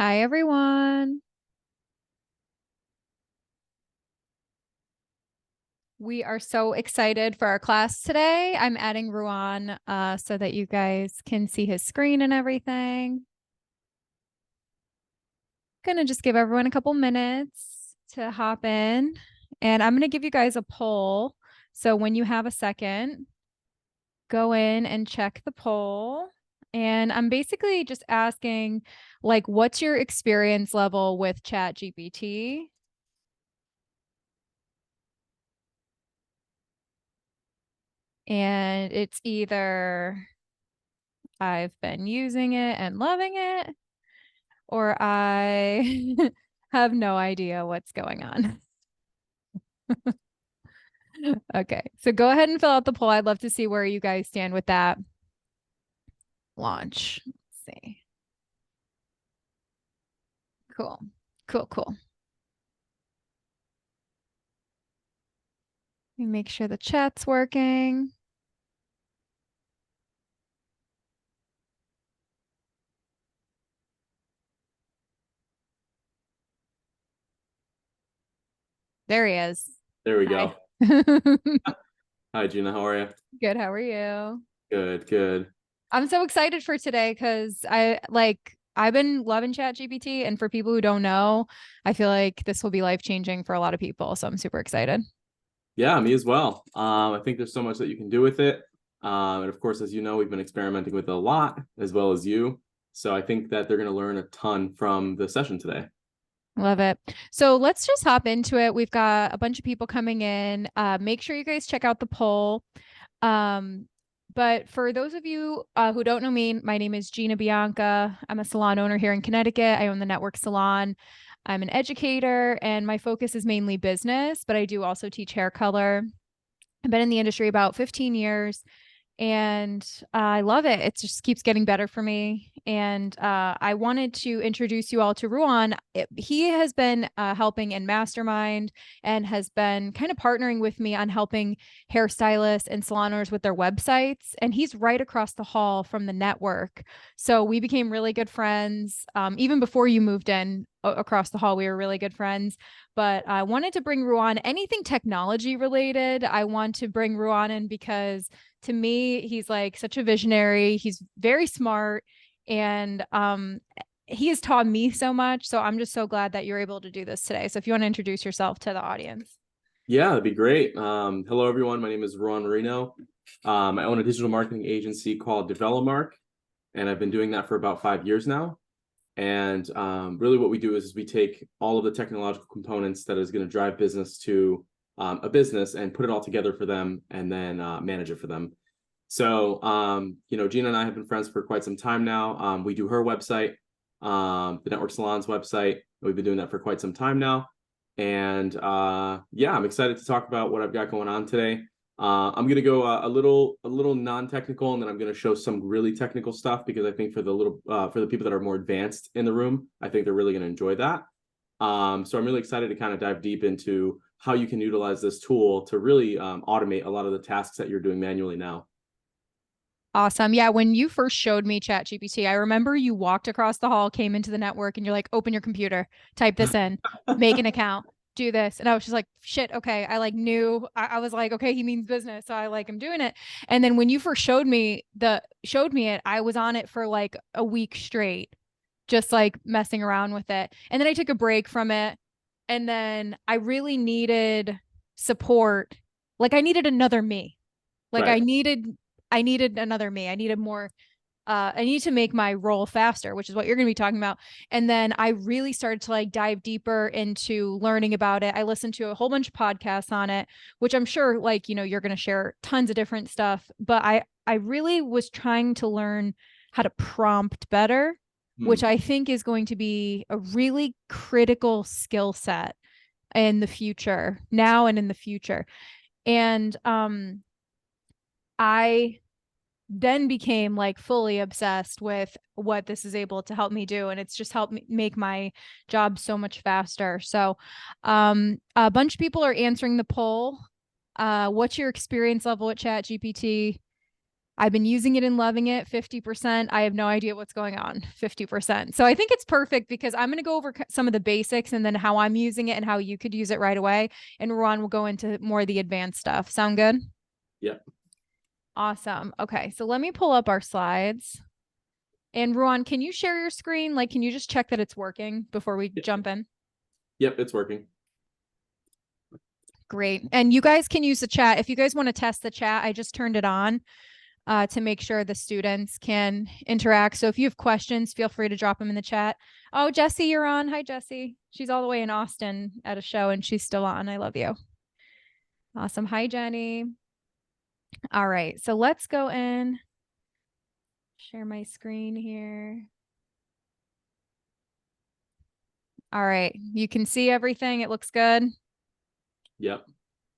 Hi, everyone. We are so excited for our class today. I'm adding Ruan so that you guys can see his screen and everything. Gonna just give everyone a couple minutes to hop in, and I'm gonna give you guys a poll. So when you have a second, go in and check the poll. And I'm basically just asking, like, what's your experience level with Chat GPT? And it's either I've been using it and loving it, or I have no idea what's going on. Okay, so go ahead and fill out the poll. I'd love to see where you guys stand with that launch. Let's see. Cool, cool, cool. Let me make sure the chat's working. There he is. There we Hi. go. Hi, Gina. How are you? Good. How are you? Good, good. I'm so excited for today because I've been loving Chat GPT, and for people who don't know, I feel like this will be life-changing for a lot of people. So I'm super excited. Yeah, me as well. I think there's so much that you can do with it. And of course, as you know, we've been experimenting with it a lot, as well as you. So I think that they're going to learn a ton from the session today. Love it. So let's just hop into it. We've got a bunch of people coming in. Make sure you guys check out the poll. But for those of you who don't know me, my name is Gina Bianca. I'm a salon owner here in Connecticut. I own the Network Salon. I'm an educator, and my focus is mainly business, but I do also teach hair color. I've been in the industry about 15 years, and I love it. It just keeps getting better for me. And I wanted to introduce you all to Ruan. He has been helping in Mastermind and has been kind of partnering with me on helping hairstylists and salon owners with their websites. And he's right across the hall from the network. So we became really good friends. Even before you moved in across the hall, we were really good friends. But I wanted to bring Ruan, anything technology related. I want to bring Ruan in because to me, he's like such a visionary. He's very smart, and he has taught me so much. So I'm just so glad that you're able to do this today. So if you want to introduce yourself to the audience. Yeah, that'd be great. Hello, everyone. My name is Ruan Marino. I own a digital marketing agency called DevelopMark, and I've been doing that for about 5 years now. And really what we do is we take all of the technological components that is going to drive business to a business and put it all together for them and then manage it for them. So, Gina and I have been friends for quite some time now. We do her website, the Network Salon's website. We've been doing that for quite some time now. And yeah, I'm excited to talk about what I've got going on today. I'm going to go a little non-technical, and then I'm going to show some really technical stuff because I think for the people that are more advanced in the room, I think they're really going to enjoy that. So I'm really excited to kind of dive deep into how you can utilize this tool to really automate a lot of the tasks that you're doing manually now. Awesome. Yeah. When you first showed me Chat GPT, I remember you walked across the hall, came into the network, and you're like, open your computer, type this in, make an account, do this. And I was just like, shit, okay. I like knew I was like, okay, he means business. So I like am doing it. And then when you first showed me it, I was on it for like a week straight, just like messing around with it. And then I took a break from it. And then I really needed support. Like I needed another me. Like Right. I needed another me. I needed more. I need to make my role faster, which is what you're going to be talking about. And then I really started to like dive deeper into learning about it. I listened to a whole bunch of podcasts on it, which I'm sure like, you're going to share tons of different stuff, but I really was trying to learn how to prompt better, which I think is going to be a really critical skill set in the future, now and in the future. And I then became like fully obsessed with what this is able to help me do. And it's just helped me make my job so much faster. So a bunch of people are answering the poll. What's your experience level with Chat GPT? I've been using it and loving it 50%. I have no idea what's going on 50%. So I think it's perfect because I'm going to go over some of the basics and then how I'm using it and how you could use it right away. And Ruan will go into more of the advanced stuff. Sound good? Yep. Awesome. Okay. So let me pull up our slides. And Ruan, can you share your screen? Like, can you just check that it's working before we jump in? Yep, it's working. Great. And you guys can use the chat. If you guys want to test the chat, I just turned it on to make sure the students can interact. So if you have questions, feel free to drop them in the chat. Oh, Jessie, you're on. Hi, Jessie. She's all the way in Austin at a show and she's still on. I love you. Awesome. Hi, Jenny. All right. So let's go in. Share my screen here. All right. You can see everything. It looks good. Yep.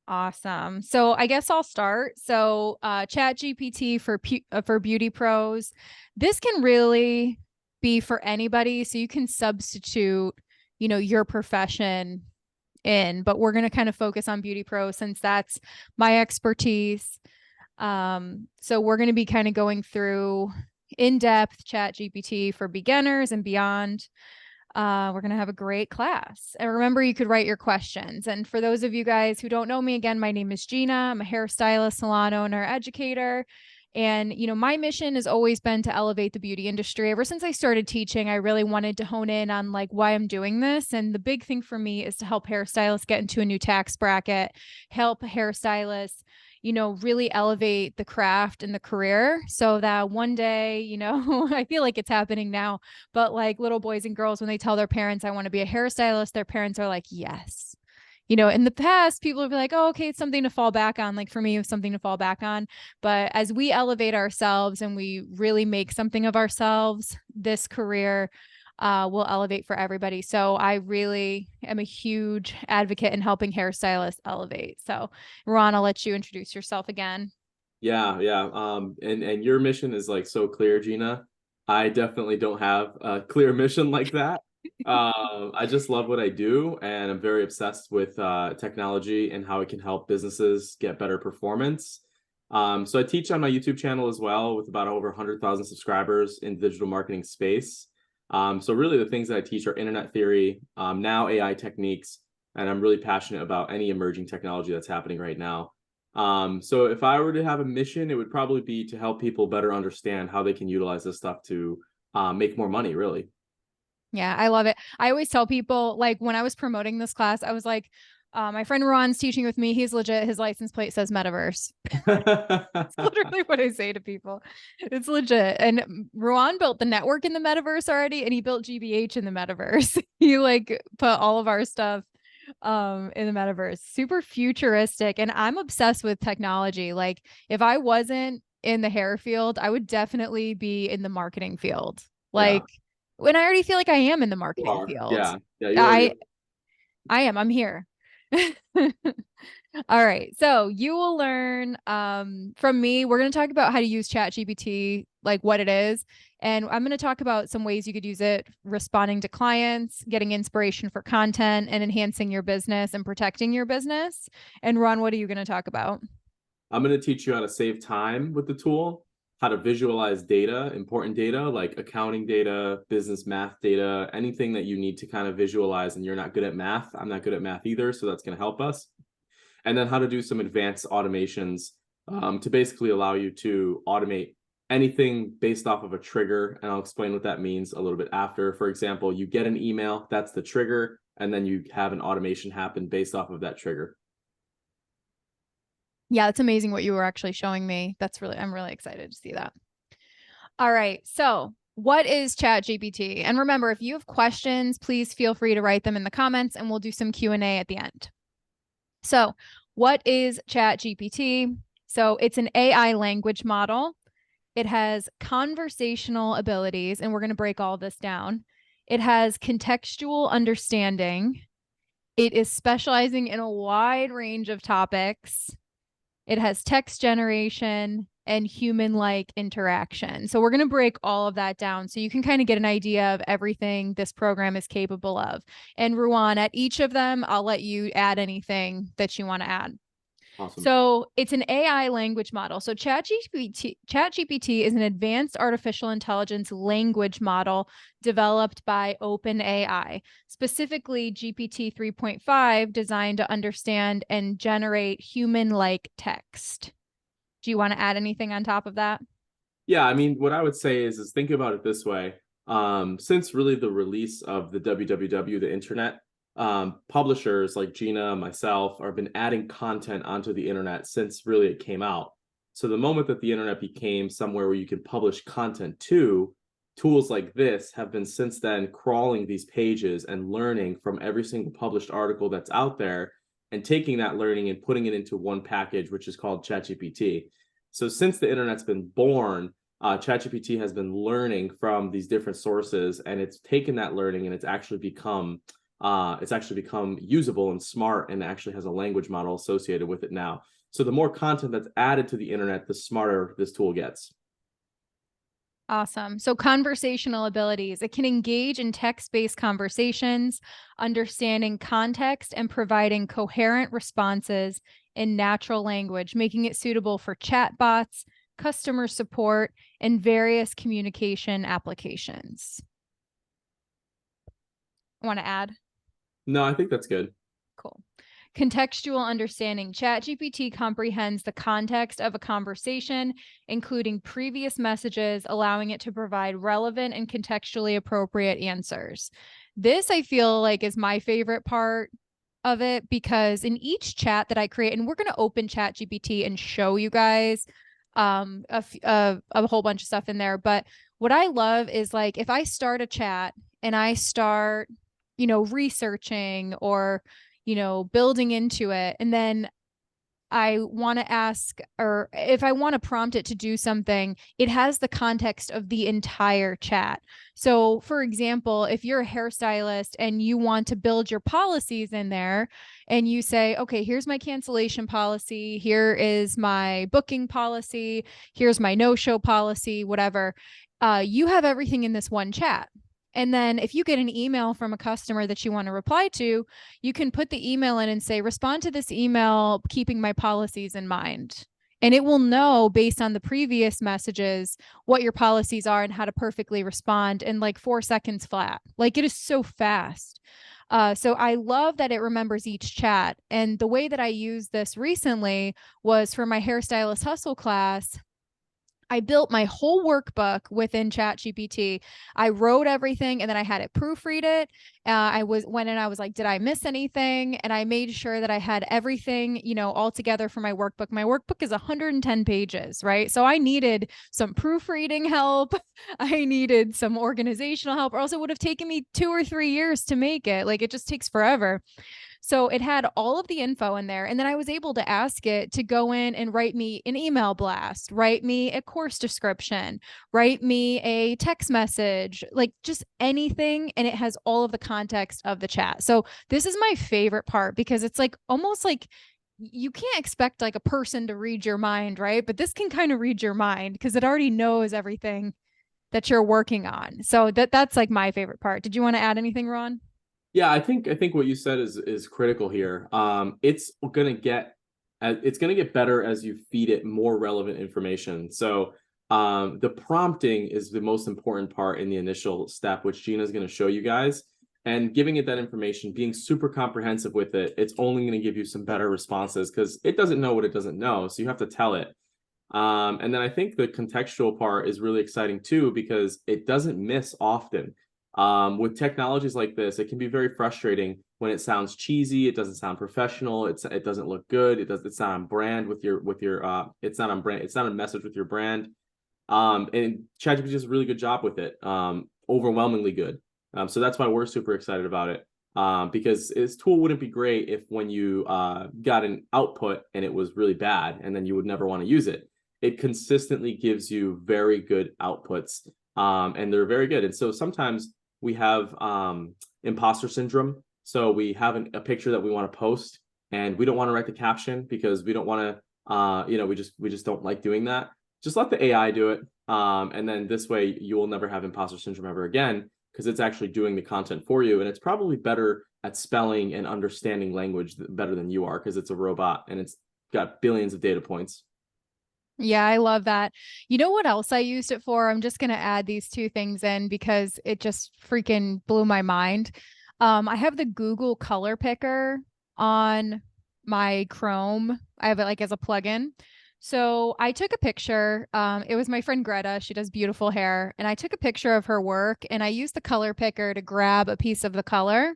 Awesome. So I guess I'll start. So Chat GPT for beauty pros. This can really be for anybody. So you can substitute, you know, your profession in, but we're going to kind of focus on beauty pros since that's my expertise. So we're going to be kind of going through in-depth Chat GPT for beginners and beyond. We're going to have a great class. And remember, you could write your questions. And for those of you guys who don't know me, again, my name is Gina. I'm a hairstylist, salon owner, educator. And, you know, my mission has always been to elevate the beauty industry. Ever since I started teaching, I really wanted to hone in on like why I'm doing this. And the big thing for me is to help hairstylists get into a new tax bracket, help hairstylists, you know, really elevate the craft and the career so that one day, you know, I feel like it's happening now, but like little boys and girls, when they tell their parents, I want to be a hairstylist, their parents are like, yes. You know, in the past, people would be like, oh, okay, it's something to fall back on. Like for me, it was something to fall back on. But as we elevate ourselves and we really make something of ourselves, this career will elevate for everybody. So I really am a huge advocate in helping hairstylists elevate. So Ron, I'll let you introduce yourself again. Yeah. And your mission is like so clear, Gina. I definitely don't have a clear mission like that. I just love what I do, and I'm very obsessed with technology and how it can help businesses get better performance. So I teach on my YouTube channel as well with about over 100,000 subscribers in the digital marketing space. So really the things that I teach are internet theory, now AI techniques, and I'm really passionate about any emerging technology that's happening right now. So if I were to have a mission, it would probably be to help people better understand how they can utilize this stuff to make more money, really. Yeah, I love it. I always tell people, like when I was promoting this class, I was like, my friend Ron's teaching with me. He's legit. His license plate says metaverse. It's literally what I say to people. It's legit. And Ruan built the network in the metaverse already, and he built GBH in the metaverse. He like put all of our stuff in the metaverse. Super futuristic. And I'm obsessed with technology. Like if I wasn't in the hair field, I would definitely be in the marketing field. Like when I already feel like I am in the marketing field. Yeah, you already I am. I'm here. All right. So you will learn from me. We're going to talk about how to use Chat GPT, like what it is. And I'm going to talk about some ways you could use it, responding to clients, getting inspiration for content, and enhancing your business and protecting your business. And Ron, what are you going to talk about? I'm going to teach you how to save time with the tool, how to visualize data, important data like accounting data, business math data, anything that you need to kind of visualize and you're not good at math. I'm not good at math either, so that's going to help us. And then how to do some advanced automations to basically allow you to automate anything based off of a trigger. And I'll explain what that means a little bit after. For example, you get an email, that's the trigger, and then you have an automation happen based off of that trigger. Yeah, it's amazing what you were actually showing me. I'm really excited to see that. All right. So what is Chat GPT? And remember, if you have questions, please feel free to write them in the comments and we'll do some Q&A at the end. So what is Chat GPT? So it's an AI language model. It has conversational abilities, and we're going to break all this down. It has contextual understanding. It is specializing in a wide range of topics. It has text generation and human-like interaction. So we're going to break all of that down so you can kind of get an idea of everything this program is capable of. And Ruan, at each of them, I'll let you add anything that you want to add. Awesome. So it's an AI language model. So ChatGPT is an advanced artificial intelligence language model developed by OpenAI, specifically GPT 3.5, designed to understand and generate human-like text. Do you want to add anything on top of that? Yeah, I mean, what I would say is think about it this way. Since really the release of the WWW, the internet, publishers like Gina, myself, have been adding content onto the internet since really it came out. So the moment that the internet became somewhere where you can publish content to, tools like this have been since then crawling these pages and learning from every single published article that's out there and taking that learning and putting it into one package, which is called ChatGPT. So since the internet's been born, ChatGPT has been learning from these different sources, and it's taken that learning and it's actually become usable and smart, and actually has a language model associated with it now. So the more content that's added to the internet, the smarter this tool gets. Awesome. So conversational abilities. It can engage in text-based conversations, understanding context, and providing coherent responses in natural language, making it suitable for chatbots, customer support, and various communication applications. Want to add? No, I think that's good. Cool. Contextual understanding. ChatGPT comprehends the context of a conversation, including previous messages, allowing it to provide relevant and contextually appropriate answers. This, I feel like, is my favorite part of it, because in each chat that I create, and we're going to open ChatGPT and show you guys a whole bunch of stuff in there. But what I love is, like, if I start a chat and I start, researching or, building into it, and then I want to ask, or if I want to prompt it to do something, it has the context of the entire chat. So, for example, if you're a hairstylist and you want to build your policies in there, and you say, okay, here's my cancellation policy, here is my booking policy, here's my no-show policy, whatever, you have everything in this one chat. And then if you get an email from a customer that you want to reply to, you can put the email in and say, respond to this email, keeping my policies in mind. And it will know, based on the previous messages, what your policies are and how to perfectly respond in like 4 seconds flat. Like, it is so fast. So I love that it remembers each chat. And the way that I used this recently was for my hairstylist hustle class. I built my whole workbook within ChatGPT. I wrote everything and then I had it proofread it. I went in, I was like, did I miss anything? And I made sure that I had everything, all together for my workbook. My workbook is 110 pages, right? So I needed some proofreading help. I needed some organizational help, or else it would have taken me 2 or 3 years to make it. Like, it just takes forever. So it had all of the info in there. And then I was able to ask it to go in and write me an email blast, write me a course description, write me a text message, like just anything. And it has all of the context of the chat. So this is my favorite part, because it's like almost like you can't expect like a person to read your mind, right? But this can kind of read your mind because it already knows everything that you're working on. So that's like my favorite part. Did you want to add anything, Ron? Yeah, I think what you said is critical here. It's gonna get better as you feed it more relevant information. So the prompting is the most important part in the initial step, which Gina is going to show you guys. And giving it that information, being super comprehensive with it, it's only going to give you some better responses, because it doesn't know what it doesn't know. So you have to tell it. And then I think the contextual part is really exciting too, because it doesn't miss often. With technologies like this, it can be very frustrating when it sounds cheesy, it doesn't sound professional, it doesn't look good, it's not on brand with your it's not on brand, it's not a message with your brand. And ChatGPT does a really good job with it, overwhelmingly good. So that's why we're super excited about it. Because this tool wouldn't be great if when you got an output and it was really bad, and then you would never want to use it. It consistently gives you very good outputs, and they're very good. And so sometimes we have imposter syndrome. So we have a picture that we want to post, and we don't want to write the caption because we don't want to, we just don't like doing that. Just let the AI do it. And then this way you will never have imposter syndrome ever again, because it's actually doing the content for you. And it's probably better at spelling and understanding language better than you are, because it's a robot and it's got billions of data points. Yeah, I love that. You know what else I used it for? I'm just going to add these two things in because it just freaking blew my mind. I have the Google color picker on my Chrome. I have it like as a plugin. So I took a picture. It was my friend Greta. She does beautiful hair. And I took a picture of her work and I used the color picker to grab a piece of the color.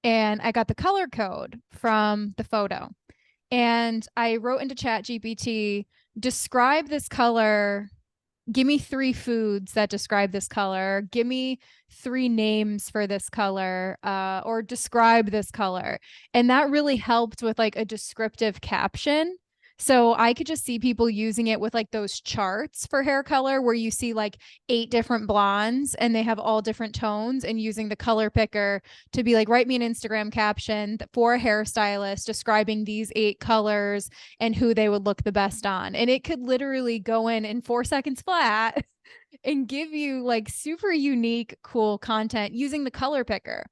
And I got the color code from the photo. And I wrote into Chat GPT, describe this color. Give me 3 foods that describe this color. Give me 3 names for this color, or describe this color. And that really helped with like a descriptive caption. So I could just see people using it with like those charts for hair color where you see like 8 different blondes and they have all different tones, and using the color picker to be like, write me an Instagram caption for a hairstylist describing these 8 colors and who they would look the best on. And it could literally go in 4 seconds flat and give you like super unique, cool content using the color picker.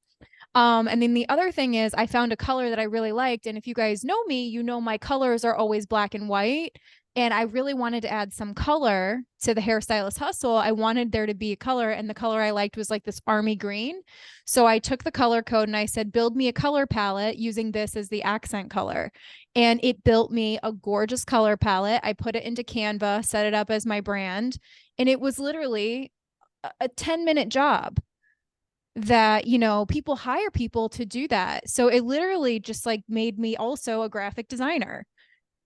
And then the other thing is I found a color that I really liked. And if you guys know me, you know my colors are always black and white. And I really wanted to add some color to the hairstylist hustle. I wanted there to be a color, and the color I liked was like this army green. So I took the color code and I said, build me a color palette using this as the accent color. And it built me a gorgeous color palette. I put it into Canva, set it up as my brand. And it was literally a 10-minute job that, you know, people hire people to do that. So it literally just like made me also a graphic designer.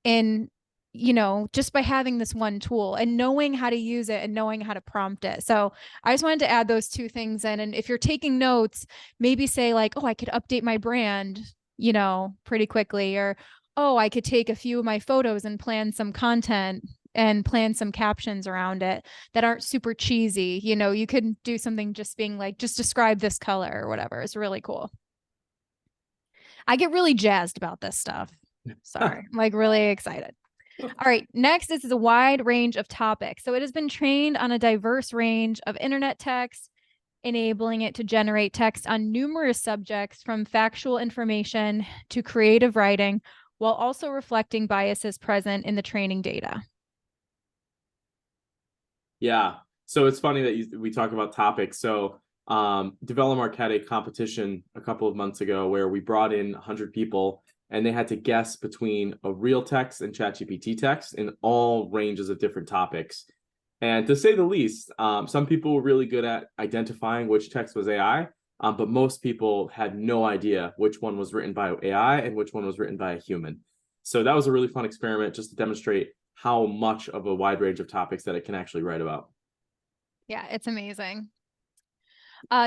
And, you know, just by having this one tool and knowing how to use it and knowing how to prompt it. So I just wanted to add those 2 things in. And if you're taking notes, maybe say like, oh, I could update my brand, you know, pretty quickly, or, oh, I could take a few of my photos and plan some content and plan some captions around it that aren't super cheesy. You know, you could do something just being like, just describe this color or whatever. It's really cool. I get really jazzed about this stuff. Sorry, I'm like really excited. All right, next is a wide range of topics. So it has been trained on a diverse range of internet text, enabling it to generate text on numerous subjects from factual information to creative writing, while also reflecting biases present in the training data. Yeah. So it's funny that we talk about topics. So Develomark had a competition a couple of months ago where we brought in 100 people and they had to guess between a real text and ChatGPT text in all ranges of different topics. And to say the least, some people were really good at identifying which text was AI, but most people had no idea which one was written by AI and which one was written by a human. So that was a really fun experiment just to demonstrate how much of a wide range of topics that it can actually write about. Yeah, it's amazing.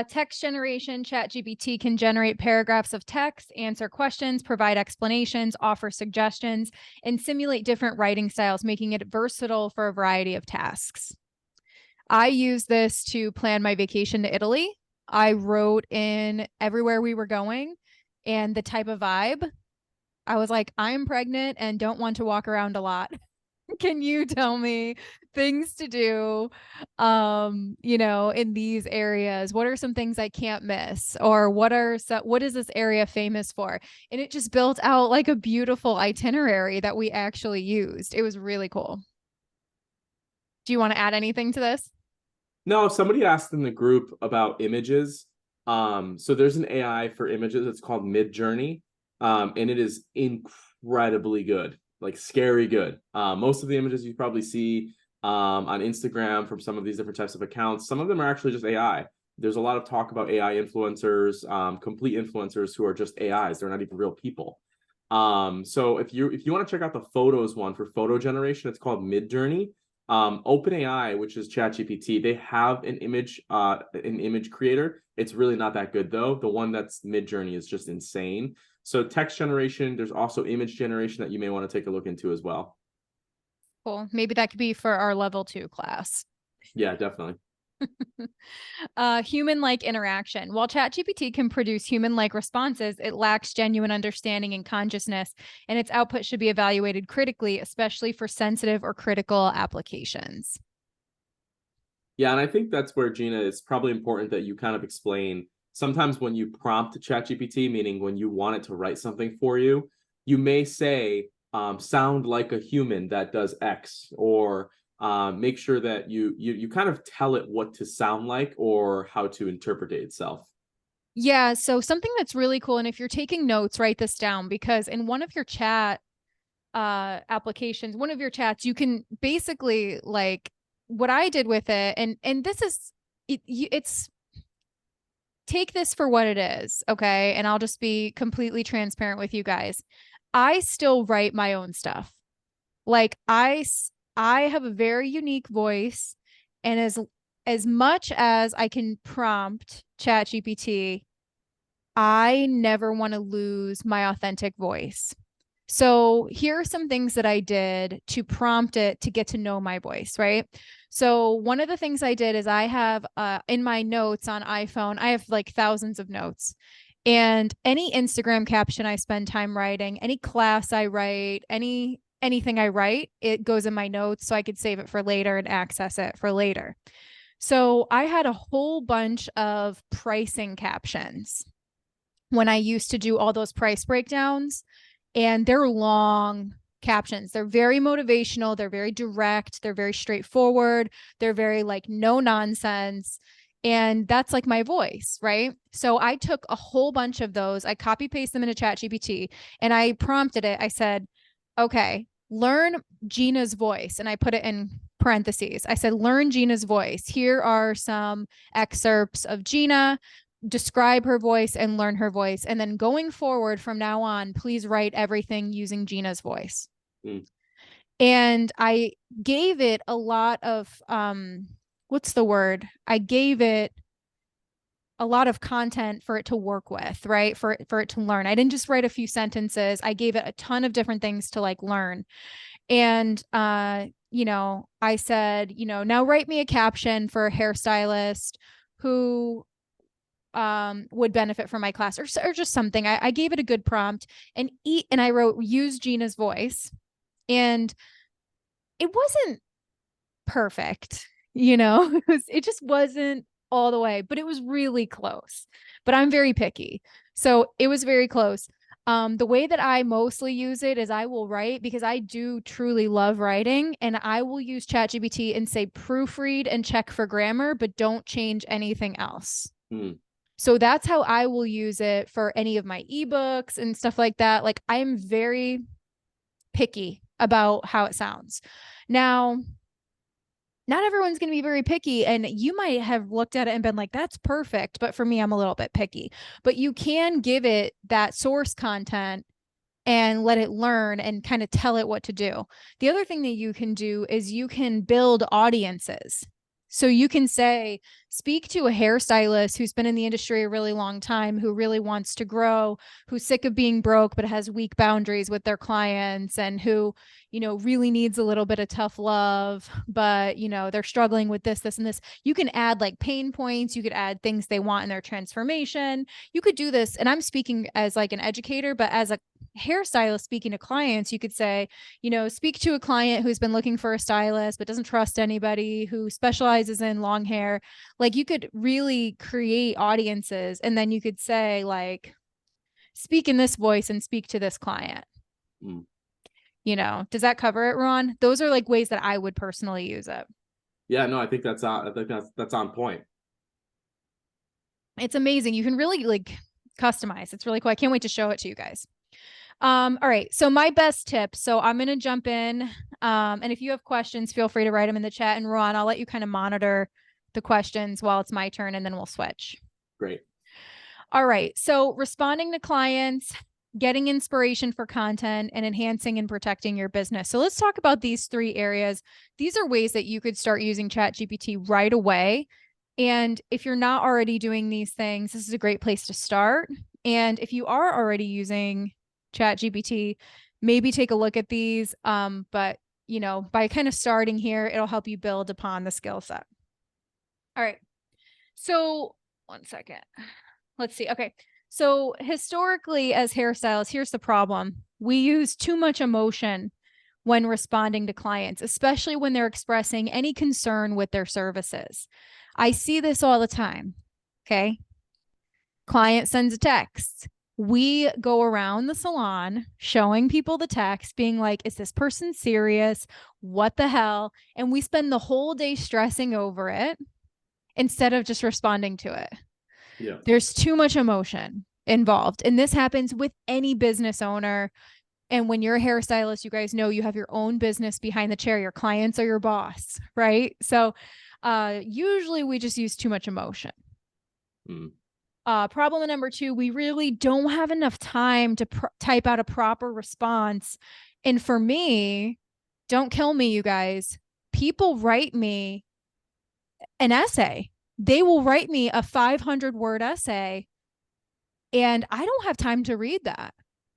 Text generation, ChatGPT can generate paragraphs of text, answer questions, provide explanations, offer suggestions, and simulate different writing styles, making it versatile for a variety of tasks. I use this to plan my vacation to Italy. I wrote in everywhere we were going and the type of vibe. I was like, I'm pregnant and don't want to walk around a lot. Can you tell me things to do, you know, in these areas? What are some things I can't miss? Or what is this area famous for? And it just built out like a beautiful itinerary that we actually used. It was really cool. Do you want to add anything to this? No, somebody asked in the group about images. So there's an AI for images. It's called Midjourney, and it is incredibly good. Like scary good. Most of the images you probably see on Instagram from some of these different types of accounts, some of them are actually just AI. There's a lot of talk about AI influencers, complete influencers who are just AIs. They're not even real people. So if you want to check out the photos one for photo generation, it's called Midjourney. OpenAI, which is ChatGPT, they have an image creator. It's really not that good though. The one that's Midjourney is just insane. So text generation, there's also image generation that you may want to take a look into as well. Cool. Maybe that could be for our level 2 class. Yeah, definitely. Human-like interaction. While ChatGPT can produce human-like responses, it lacks genuine understanding and consciousness, and its output should be evaluated critically, especially for sensitive or critical applications. Yeah, and I think that's where, Gina, it's probably important that you kind of explain. Sometimes when you prompt ChatGPT, meaning when you want it to write something for you, you may say, sound like a human that does X, or make sure that you kind of tell it what to sound like or how to interpret it itself. Yeah. So something that's really cool. And if you're taking notes, write this down, because in one of your chat applications, one of your chats, you can basically, like, what I did with it, and this is it's take this for what it is, okay? And I'll just be completely transparent with you guys. I still write my own stuff. Like, I have a very unique voice, and as much as I can prompt Chat GPT, I never want to lose my authentic voice. So here are some things that I did to prompt it to get to know my voice, right? So one of the things I did is I have in my notes on iPhone, I have like thousands of notes. And any Instagram caption I spend time writing, any class I write, anything I write, it goes in my notes so I could save it for later and access it for later. So I had a whole bunch of pricing captions when I used to do all those price breakdowns, and they're long captions. They're very motivational. They're very direct. They're very straightforward. They're very like no nonsense. And that's like my voice, right? So I took a whole bunch of those. I copy paste them into Chat GPT, and I prompted it. I said, okay, learn Gina's voice. And I put it in parentheses. I said, learn Gina's voice. Here are some excerpts of Gina. Describe her voice and learn her voice. And then going forward from now on, please write everything using Gina's voice. Mm. And I gave it a lot of, what's the word? I gave it a lot of content for it to work with, right? For it to learn. I didn't just write a few sentences. I gave it a ton of different things to like learn. And, I said, now write me a caption for a hairstylist who would benefit from my class, or just something. I gave it a good prompt, and I wrote, use Gina's voice. And it wasn't perfect, it just wasn't all the way, but it was really close. But I'm very picky. So it was very close. The way that I mostly use it is I will write, because I do truly love writing, and I will use ChatGPT and say, proofread and check for grammar, but don't change anything else. So that's how I will use it for any of my ebooks and stuff like that. Like, I'm very picky about how it sounds. Now, not everyone's going to be very picky, and you might have looked at it and been like, that's perfect. But for me, I'm a little bit picky. But you can give it that source content and let it learn and kind of tell it what to do. The other thing that you can do is you can build audiences. So you can say, speak to a hairstylist who's been in the industry a really long time, who really wants to grow, who's sick of being broke, but has weak boundaries with their clients, and who, really needs a little bit of tough love, but, they're struggling with this, and this. You can add like pain points. You could add things they want in their transformation. You could do this. And I'm speaking as like an educator, but as a hairstylist speaking to clients, you could say, speak to a client who's been looking for a stylist but doesn't trust anybody, who specializes in long hair. Like, you could really create audiences, and then you could say, like, speak in this voice and speak to this client. Does that cover it, Ron? Those are like ways that I would personally use it. Yeah, no, I think that's on point. It's amazing. You can really like customize. It's really cool. I can't wait to show it to you guys. All right. So my best tips. So I'm going to jump in. And if you have questions, feel free to write them in the chat. And Ruan, I'll let you kind of monitor the questions while it's my turn, and then we'll switch. Great. All right. So responding to clients, getting inspiration for content, and enhancing and protecting your business. So let's talk about these 3 areas. These are ways that you could start using ChatGPT right away. And if you're not already doing these things, this is a great place to start. And if you are already using ChatGPT, maybe take a look at these. But by kind of starting here, it'll help you build upon the skill set. All right. So 1 second. Let's see. Okay. So historically, as hairstylists, here's the problem. We use too much emotion when responding to clients, especially when they're expressing any concern with their services. I see this all the time. Okay. Client sends a text. we go around the salon showing people the text, being like, is this person serious? What the hell? And we spend the whole day stressing over it instead of just responding to it. Yeah. There's too much emotion involved. And this happens with any business owner. And when you're a hairstylist, you guys know you have your own business behind the chair. Your clients are your boss, right? So usually we just use too much emotion. Mm. Problem number 2, we really don't have enough time to type out a proper response. And for me, don't kill me, you guys. People write me an essay. They will write me a 500-word essay, and I don't have time to read that.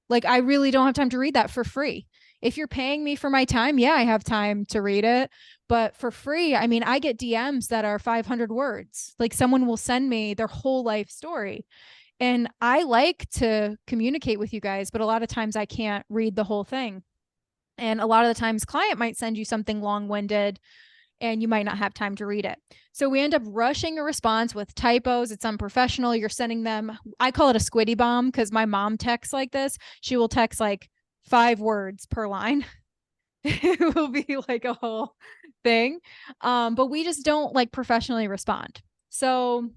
Like, I really don't have time to read that for free. If you're paying me for my time, yeah, I have time to read it. But for free, I mean, I get DMs that are 500 words. Like, someone will send me their whole life story. And I like to communicate with you guys, but a lot of times I can't read the whole thing. And a lot of the times, client might send you something long-winded and you might not have time to read it. So we end up rushing a response with typos. It's unprofessional. You're sending them, I call it a squiddy bomb because my mom texts like this. She will text like 5 words per line. It will be like a whole thing. But we just don't like professionally respond. So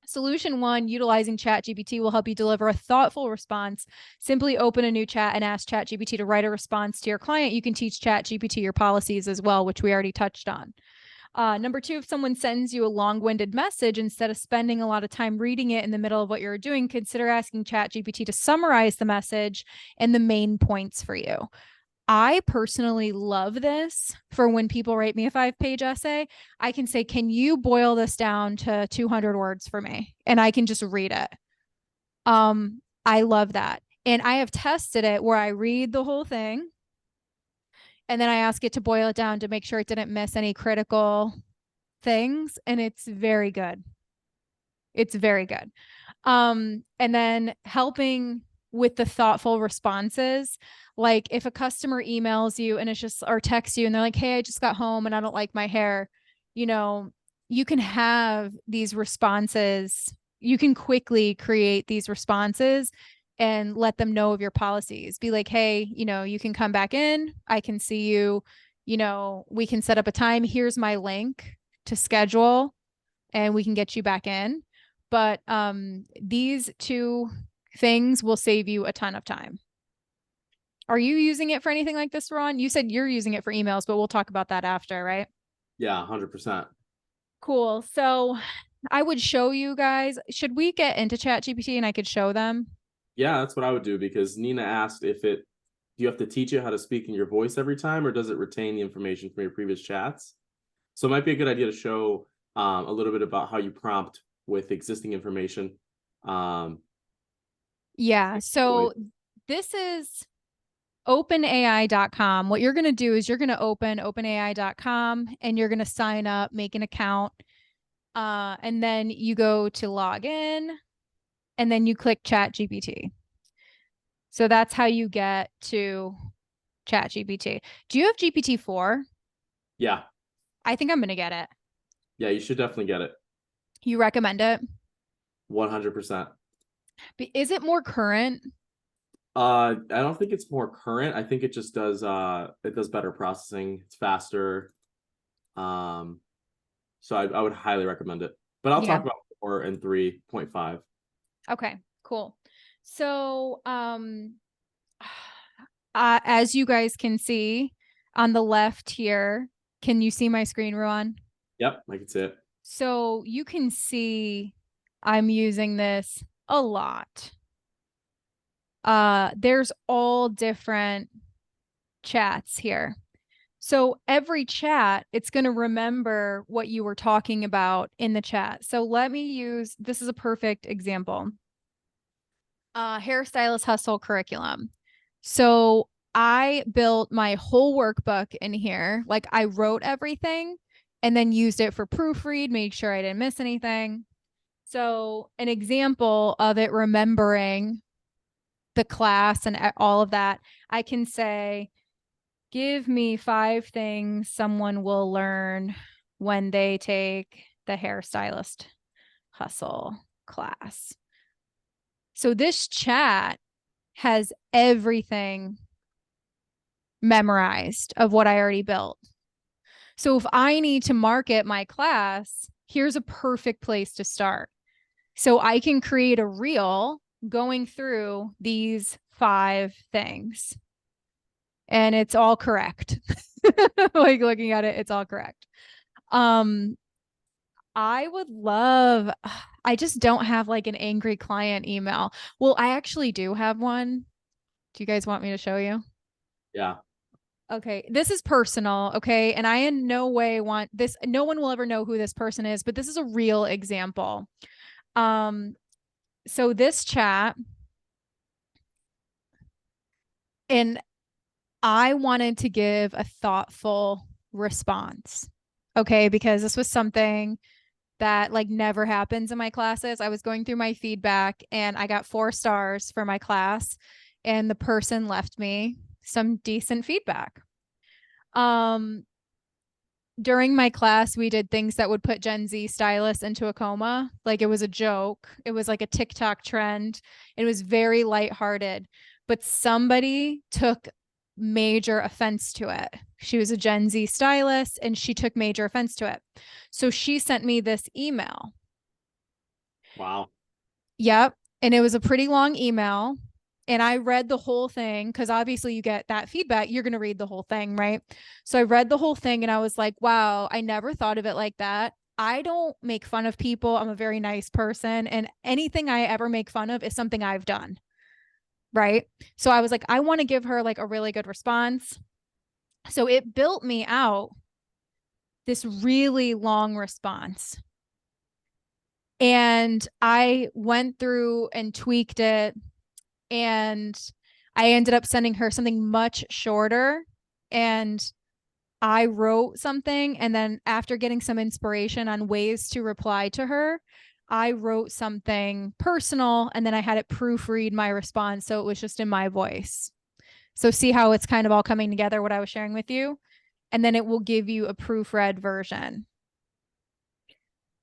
solution 1, utilizing Chat GPT will help you deliver a thoughtful response. Simply open a new chat and ask Chat GPT to write a response to your client. You can teach Chat GPT your policies as well, which we already touched on. Number 2, if someone sends you a long-winded message, instead of spending a lot of time reading it in the middle of what you're doing, consider asking Chat GPT to summarize the message and the main points for you. I personally love this for when people write me a 5-page essay. I can say, can you boil this down to 200 words for me? And I can just read it. I love that. And I have tested it where I read the whole thing and then I ask it to boil it down to make sure it didn't miss any critical things. And it's very good. It's very good. And then helping with the thoughtful responses. Like if a customer emails you and it's just, or texts you and they're like, hey, I just got home and I don't like my hair, you know, you can have these responses. You can quickly create these responses and let them know of your policies. Be like, hey, you know, you can come back in. I can see you, you know, we can set up a time. Here's my link to schedule and we can get you back in. But these 2 things will save you a ton of time. Are you using it for anything like this, Ron? You said you're using it for emails, but we'll talk about that after, right? Yeah, 100%. Cool. So I would show you guys. Should we get into Chat GPT and I could show them? Yeah, that's what I would do, because Nina asked if do you have to teach it how to speak in your voice every time, or does it retain the information from your previous chats? So it might be a good idea to show a little bit about how you prompt with existing information. Yeah. So this is openai.com. What you're going to do is you're going to open openai.com and you're going to sign up, make an account. And then you go to log in and then you click Chat GPT. So that's how you get to Chat GPT. Do you have GPT-4? Yeah. I think I'm going to get it. Yeah, you should definitely get it. You recommend it? 100%. Is it more current? I don't think it's more current. I think it just does better processing. It's faster. So I would highly recommend it. But I'll talk about 4 and 3.5. Okay, cool. So as you guys can see on the left here, can you see my screen, Ruan? Yep, I can see it. So you can see I'm using this a lot. There's all different chats here. So every chat, it's going to remember what you were talking about in the chat. So let me use, this is a perfect example. Hairstylist hustle curriculum. So I built my whole workbook in here. Like I wrote everything and then used it for proofread, made sure I didn't miss anything. So an example of it remembering the class and all of that, I can say, give me 5 things someone will learn when they take the hairstylist hustle class. So this chat has everything memorized of what I already built. So if I need to market my class, here's a perfect place to start. So I can create a reel going through these 5 things. And it's all correct. Like looking at it, it's all correct. I would love, I just don't have like an angry client email. Well, I actually do have one. Do you guys want me to show you? Yeah. Okay, this is personal, okay? And I in no way want this, no one will ever know who this person is, but this is a real example. So this chat, and I wanted to give a thoughtful response, okay? Because this was something that like never happens in my classes. I was going through my feedback and I got 4 stars for my class, and the person left me some decent feedback. During my class, we did things that would put Gen Z stylists into a coma. Like it was a joke. It was like a TikTok trend. It was very lighthearted, but somebody took major offense to it. She was a Gen Z stylist and she took major offense to it. So she sent me this email. Wow. Yep. And it was a pretty long email. And I read the whole thing because obviously you get that feedback. You're going to read the whole thing, right? So I read the whole thing and I was like, wow, I never thought of it like that. I don't make fun of people. I'm a very nice person. And anything I ever make fun of is something I've done. Right. So I was like, I want to give her like a really good response. So it built me out this really long response. And I went through and tweaked it, and I ended up sending her something much shorter. And I wrote something. And then after getting some inspiration on ways to reply to her, I wrote something personal and then I had it proofread my response. So it was just in my voice. So see how it's kind of all coming together, what I was sharing with you. And then it will give you a proofread version.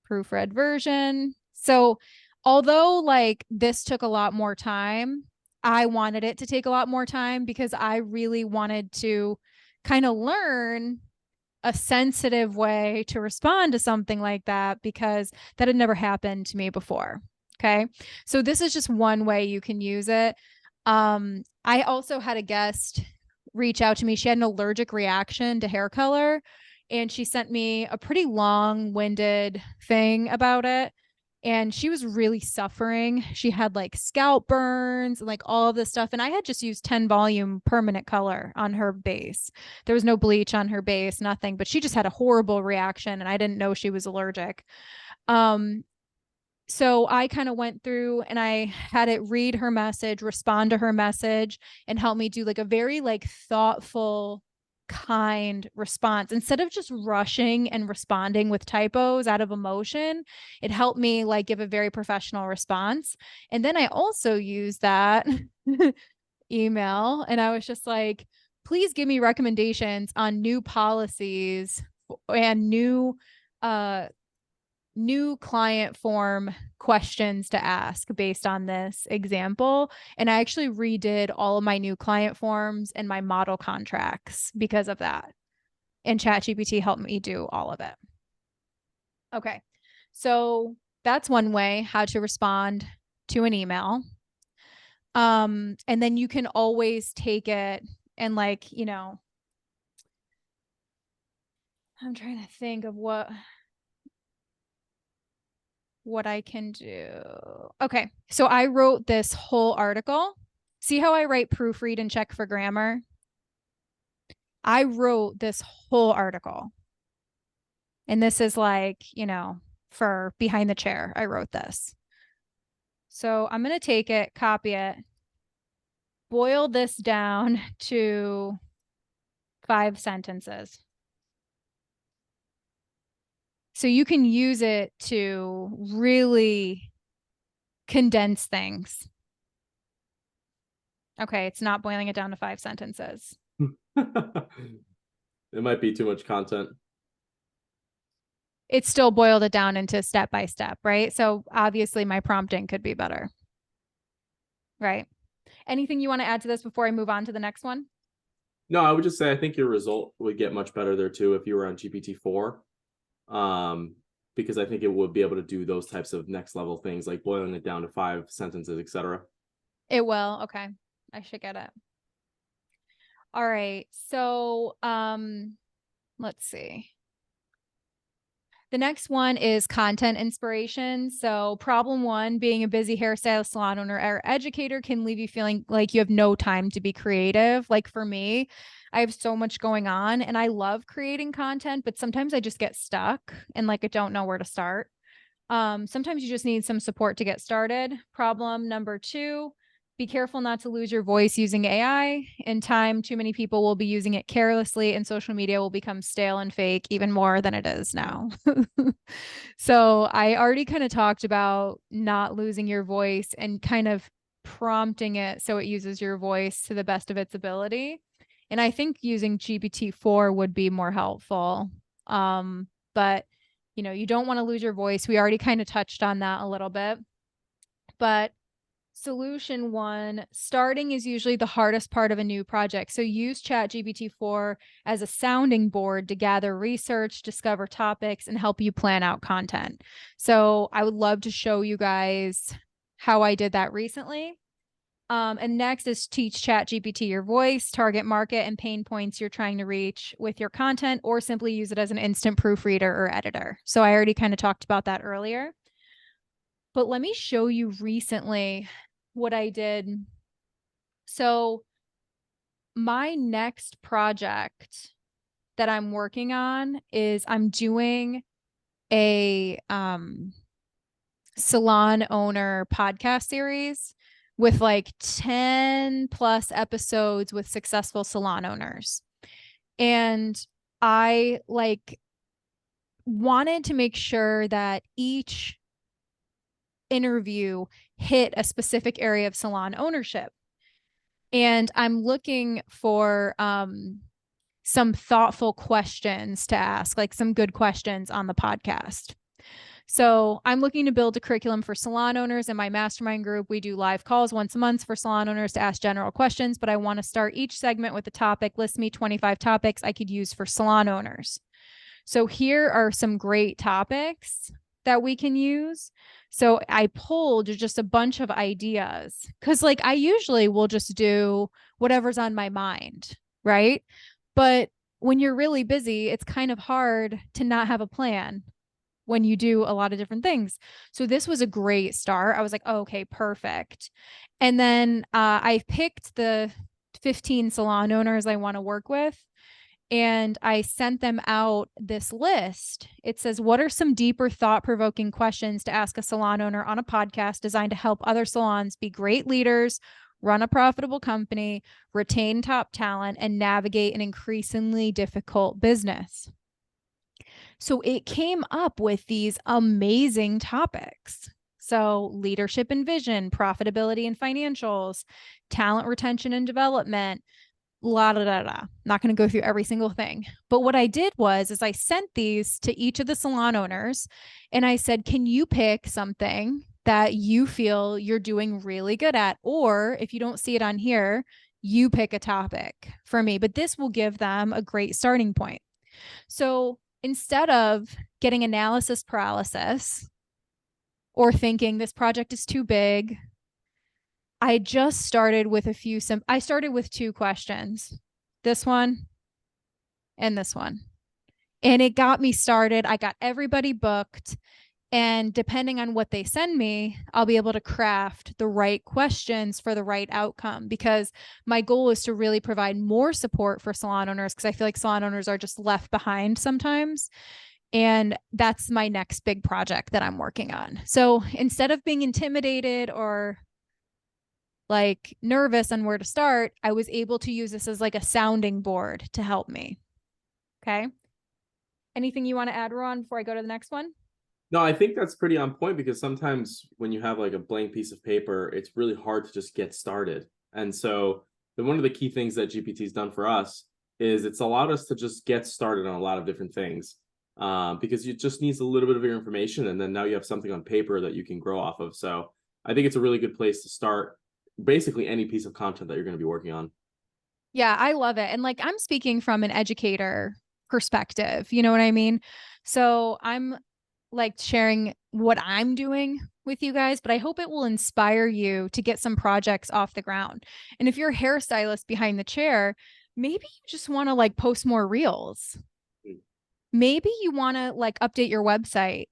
Proofread version. So although like this took a lot more time, I wanted it to take a lot more time because I really wanted to kind of learn a sensitive way to respond to something like that because that had never happened to me before. Okay. So this is just one way you can use it. I also had a guest reach out to me. She had an allergic reaction to hair color, and she sent me a pretty long-winded thing about it. And she was really suffering. She had like scalp burns and like all of this stuff. And I had just used 10 volume permanent color on her base. There was no bleach on her base, nothing, but she just had a horrible reaction and I didn't know she was allergic. So I kind of went through and I had it read her message, respond to her message, and help me do like a very like thoughtful, kind response. Instead of just rushing and responding with typos out of emotion, it helped me like give a very professional response. And then I also used that email and I was just like, please give me recommendations on new policies and new client form questions to ask based on this example. And I actually redid all of my new client forms and my model contracts because of that. And Chat GPT helped me do all of it. Okay. So that's one way how to respond to an email. And then you can always take it and like, you know, I'm trying to think of what I can do. Okay. So I wrote this whole article. See how I write proofread and check for grammar? I wrote this whole article. And this is like, you know, for behind the chair, I wrote this. So I'm going to take it, copy it, boil this down to 5 sentences. So you can use it to really condense things. Okay, it's not boiling it down to 5 sentences. It might be too much content. It still boiled it down into step by step, right? So obviously my prompting could be better. Right. Anything you want to add to this before I move on to the next one? No, I would just say I think your result would get much better there too if you were on GPT-4. Because I think it would be able to do those types of next level things like boiling it down to 5 sentences, etc. It will. Okay. I should get it. All right. So, let's see. The next one is content inspiration. So, problem one, being a busy hairstylist, salon owner, or educator can leave you feeling like you have no time to be creative. Like for me, I have so much going on and I love creating content, but sometimes I just get stuck and like I don't know where to start. Sometimes you just need some support to get started. Problem number two, be careful not to lose your voice using AI. In time, too many people will be using it carelessly, and social media will become stale and fake even more than it is now. So, I already kind of talked about not losing your voice and kind of prompting it so it uses your voice to the best of its ability. And I think using GPT-4 would be more helpful. But you don't want to lose your voice. We already kind of touched on that a little bit. But solution one, starting is usually the hardest part of a new project. So use Chat GPT-4 as a sounding board to gather research, discover topics, and help you plan out content. So I would love to show you guys how I did that recently. And next is teach Chat GPT your voice, target market, and pain points you're trying to reach with your content, or simply use it as an instant proofreader or editor. So I already kind of talked about that earlier. But let me show you recently what I did. So my next project that I'm working on is I'm doing a salon owner podcast series with like 10 plus episodes with successful salon owners. And I like wanted to make sure that each interview hit a specific area of salon ownership. And I'm looking for some thoughtful questions to ask, like some good questions on the podcast. So I'm looking to build a curriculum for salon owners. In my mastermind group, we do live calls once a month for salon owners to ask general questions, but I want to start each segment with a topic. List me 25 topics I could use for salon owners. So here are some great topics that we can use. So I pulled just a bunch of ideas because like I usually will just do whatever's on my mind, right? But when you're really busy, it's kind of hard to not have a plan when you do a lot of different things. So this was a great start. I was like, oh, okay, perfect. And then I picked the 15 salon owners I want to work with. And I sent them out this list. It says, what are some deeper thought-provoking questions to ask a salon owner on a podcast designed to help other salons be great leaders, run a profitable company, retain top talent, and navigate an increasingly difficult business? So it came up with these amazing topics. So leadership and vision, profitability and financials, talent retention and development, la da da da. Not going to go through every single thing. But what I did is I sent these to each of the salon owners and I said, can you pick something that you feel you're doing really good at? Or if you don't see it on here, you pick a topic for me. But this will give them a great starting point. So instead of getting analysis paralysis or thinking this project is too big, I just started with I started with 2 questions, this one and this one. And it got me started. I got everybody booked. And depending on what they send me, I'll be able to craft the right questions for the right outcome, because my goal is to really provide more support for salon owners, because I feel like salon owners are just left behind sometimes. And that's my next big project that I'm working on. So instead of being intimidated or like nervous on where to start, I was able to use this as like a sounding board to help me. Okay. Anything you want to add, Ruan, before I go to the next one? No, I think that's pretty on point because sometimes when you have like a blank piece of paper, it's really hard to just get started. And so one of the key things that GPT's done for us is it's allowed us to just get started on a lot of different things, because it just needs a little bit of your information. And then now you have something on paper that you can grow off of. So I think it's a really good place to start. basically any piece of content that you're going to be working on. Yeah, I love it. And like, I'm speaking from an educator perspective, you know what I mean? So I'm like sharing what I'm doing with you guys, but I hope it will inspire you to get some projects off the ground. And if you're a hairstylist behind the chair, maybe you just want to like post more reels. Maybe you want to like update your website,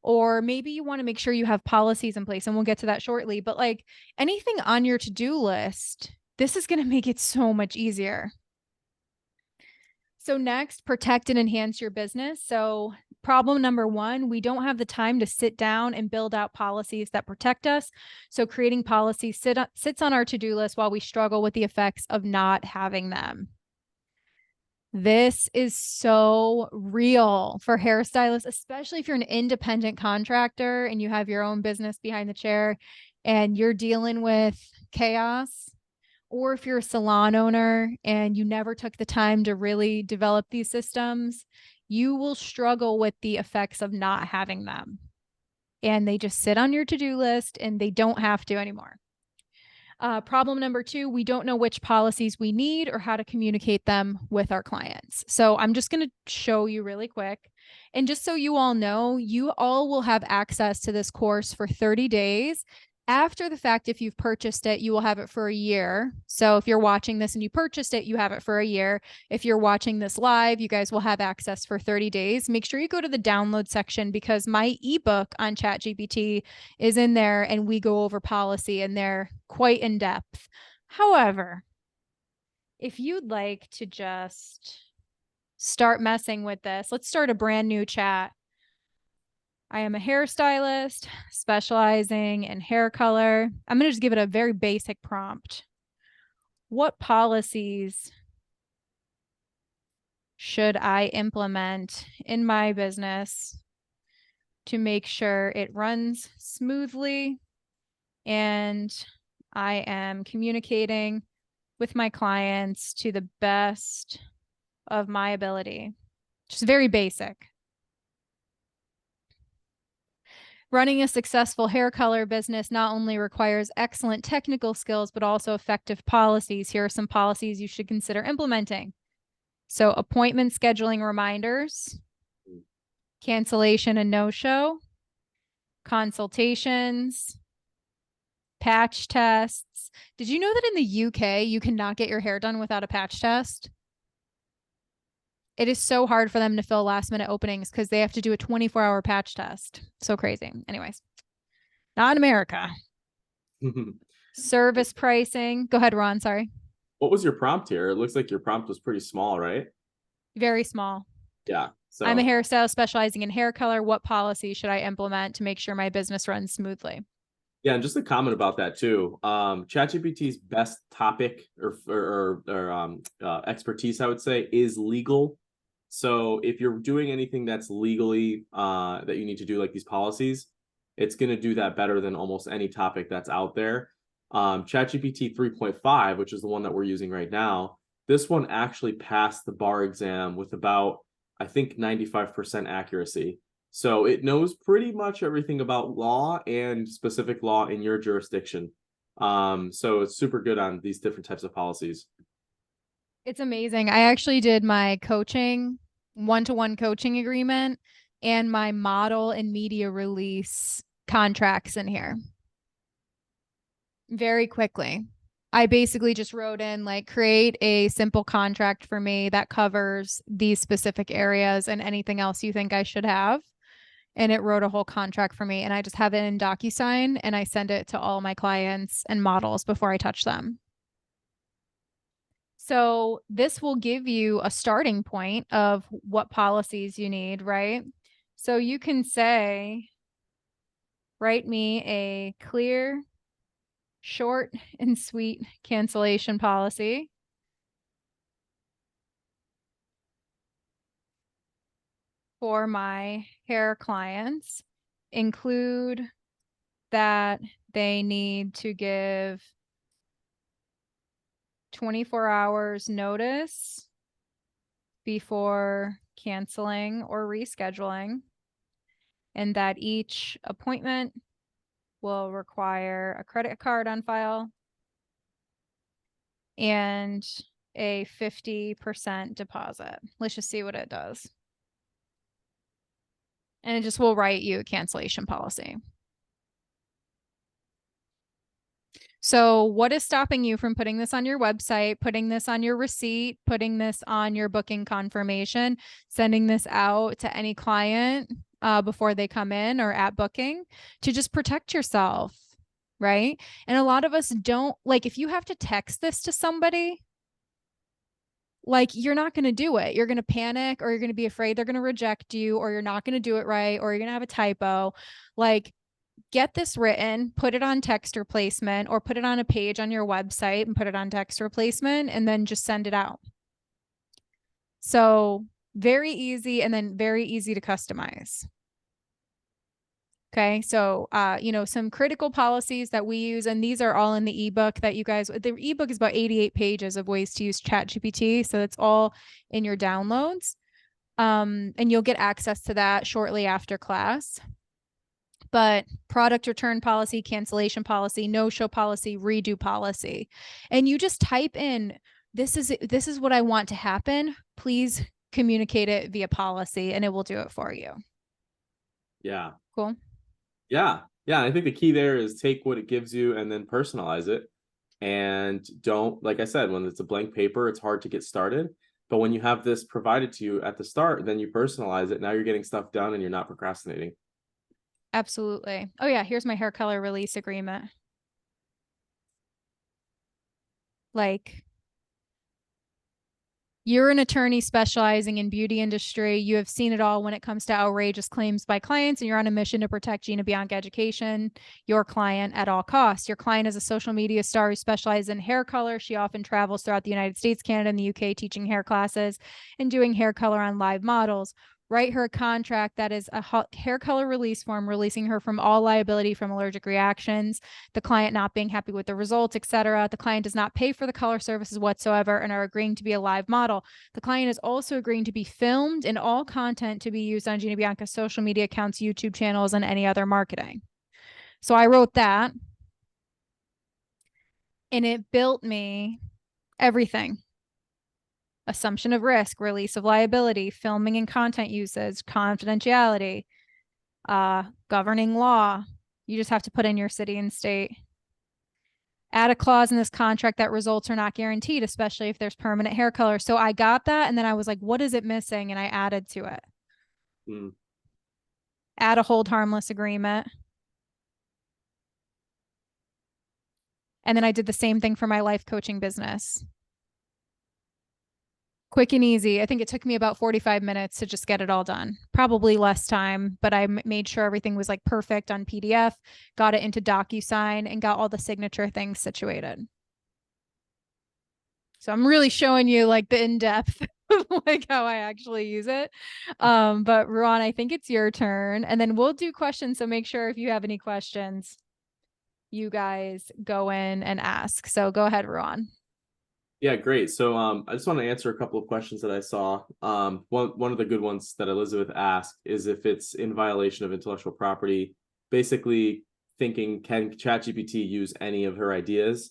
or maybe you want to make sure you have policies in place, and we'll get to that shortly. But like anything on your to-do list, this is going to make it so much easier. So next, protect and enhance your business. So problem number one, we don't have the time to sit down and build out policies that protect us. So creating policies sits on our to-do list while we struggle with the effects of not having them. This is so real for hairstylists, especially if you're an independent contractor and you have your own business behind the chair and you're dealing with chaos. Or if you're a salon owner and you never took the time to really develop these systems, you will struggle with the effects of not having them. And they just sit on your to-do list and they don't have to anymore. Problem number two, we don't know which policies we need or how to communicate them with our clients. So I'm just going to show you really quick. And just so you all know, you all will have access to this course for 30 days. After the fact, if you've purchased it, you will have it for a year. So if you're watching this and you purchased it, you have it for a year. If you're watching this live, you guys will have access for 30 days. Make sure you go to the download section because my ebook on Chat GPT is in there and we go over policy and they're quite in depth. However, if you'd like to just start messing with this, let's start a brand new chat. I am a hairstylist specializing in hair color. I'm going to just give it a very basic prompt. What policies should I implement in my business to make sure it runs smoothly and I am communicating with my clients to the best of my ability? Just very basic. Running a successful hair color business not only requires excellent technical skills, but also effective policies. Here are some policies you should consider implementing. So appointment scheduling reminders, cancellation and no-show, consultations, patch tests. Did you know that in the UK, you cannot get your hair done without a patch test? It is so hard for them to fill last minute openings because they have to do a 24-hour patch test. So crazy. Anyways, not in America. Service pricing. Go ahead, Ron. Sorry. What was your prompt here? It looks like your prompt was pretty small, right? Very small. Yeah. So I'm a hairstylist specializing in hair color. What policy should I implement to make sure my business runs smoothly? yeah, and just a comment about that too. ChatGPT's best topic or expertise, I would say, is legal. So if you're doing anything that's legally that you need to do, like these policies, it's going to do that better than almost any topic that's out there. ChatGPT 3.5, which is the one that we're using right now, this one actually passed the bar exam with about, I think, 95% accuracy. So it knows pretty much everything about law and specific law in your jurisdiction. So it's super good on these different types of policies. It's amazing. I actually did my coaching, one-to-one coaching agreement and my model and media release contracts in here very quickly. I basically just wrote in like, create a simple contract for me that covers these specific areas and anything else you think I should have. And it wrote a whole contract for me. And I just have it in DocuSign and I send it to all my clients and models before I touch them. So this will give you a starting point of what policies you need, right? So you can say, write me a clear, short, and sweet cancellation policy. For my hair clients. Include that they need to give 24 hours notice before canceling or rescheduling, and that each appointment will require a credit card on file and a 50% deposit. Let's just see what it does. And it just will write you a cancellation policy. So what is stopping you from putting this on your website, putting this on your receipt, putting this on your booking confirmation, sending this out to any client before they come in or at booking, to just protect yourself, right? And a lot of us don't, like, if you have to text this to somebody, like, you're not going to do it. You're going to panic, or you're going to be afraid they're going to reject you, or you're not going to do it right, or you're going to have a typo. Like, get this written, put it on text replacement, or put it on a page on your website and put it on text replacement, and then just send it out. So very easy, and then very easy to customize. Okay. So, some critical policies that we use, and these are all in the ebook that you guys, the ebook is about 88 pages of ways to use Chat GPT. So it's all in your downloads. And you'll get access to that shortly after class. But product return policy, cancellation policy, no-show policy, redo policy. And you just type in, this is what I want to happen. Please communicate it via policy, and it will do it for you. Yeah. Cool. Yeah. Yeah. I think the key there is take what it gives you and then personalize it. And don't, like I said, when it's a blank paper, it's hard to get started. But when you have this provided to you at the start, then you personalize it. Now you're getting stuff done and you're not procrastinating. Absolutely. Oh yeah, here's my hair color release agreement. Like, you're an attorney specializing in beauty industry. You have seen it all when it comes to outrageous claims by clients, and you're on a mission to protect Gina Bianca Education, your client, at all costs. Your client is a social media star who specializes in hair color. She often travels throughout the United States, Canada, and the UK teaching hair classes and doing hair color on live models. Write her a contract that is a hair color release form, releasing her from all liability from allergic reactions, the client not being happy with the results, etc. The client does not pay for the color services whatsoever and are agreeing to be a live model. The client is also agreeing to be filmed and all content to be used on Gina Bianca's social media accounts, YouTube channels, and any other marketing. So I wrote that, and it built me everything. Assumption of risk, release of liability, filming and content usage, confidentiality, governing law. You just have to put in your city and state. Add a clause in this contract that results are not guaranteed, especially if there's permanent hair color. So I got that, and then I was like, what is it missing? And I added to it. Add a hold harmless agreement. And then I did the same thing for my life coaching business. Quick and easy. I think it took me about 45 minutes to just get it all done. Probably less time, but I made sure everything was like perfect on PDF, got it into DocuSign, and got all the signature things situated. So I'm really showing you like the in-depth, like how I actually use it. But Ruan, I think it's your turn, and then we'll do questions. So make sure if you have any questions, you guys go in and ask. So go ahead, Ruan. Yeah, great. So I just want to answer a couple of questions that I saw. One of the good ones that Elizabeth asked is if it's in violation of intellectual property, basically thinking, can ChatGPT use any of her ideas?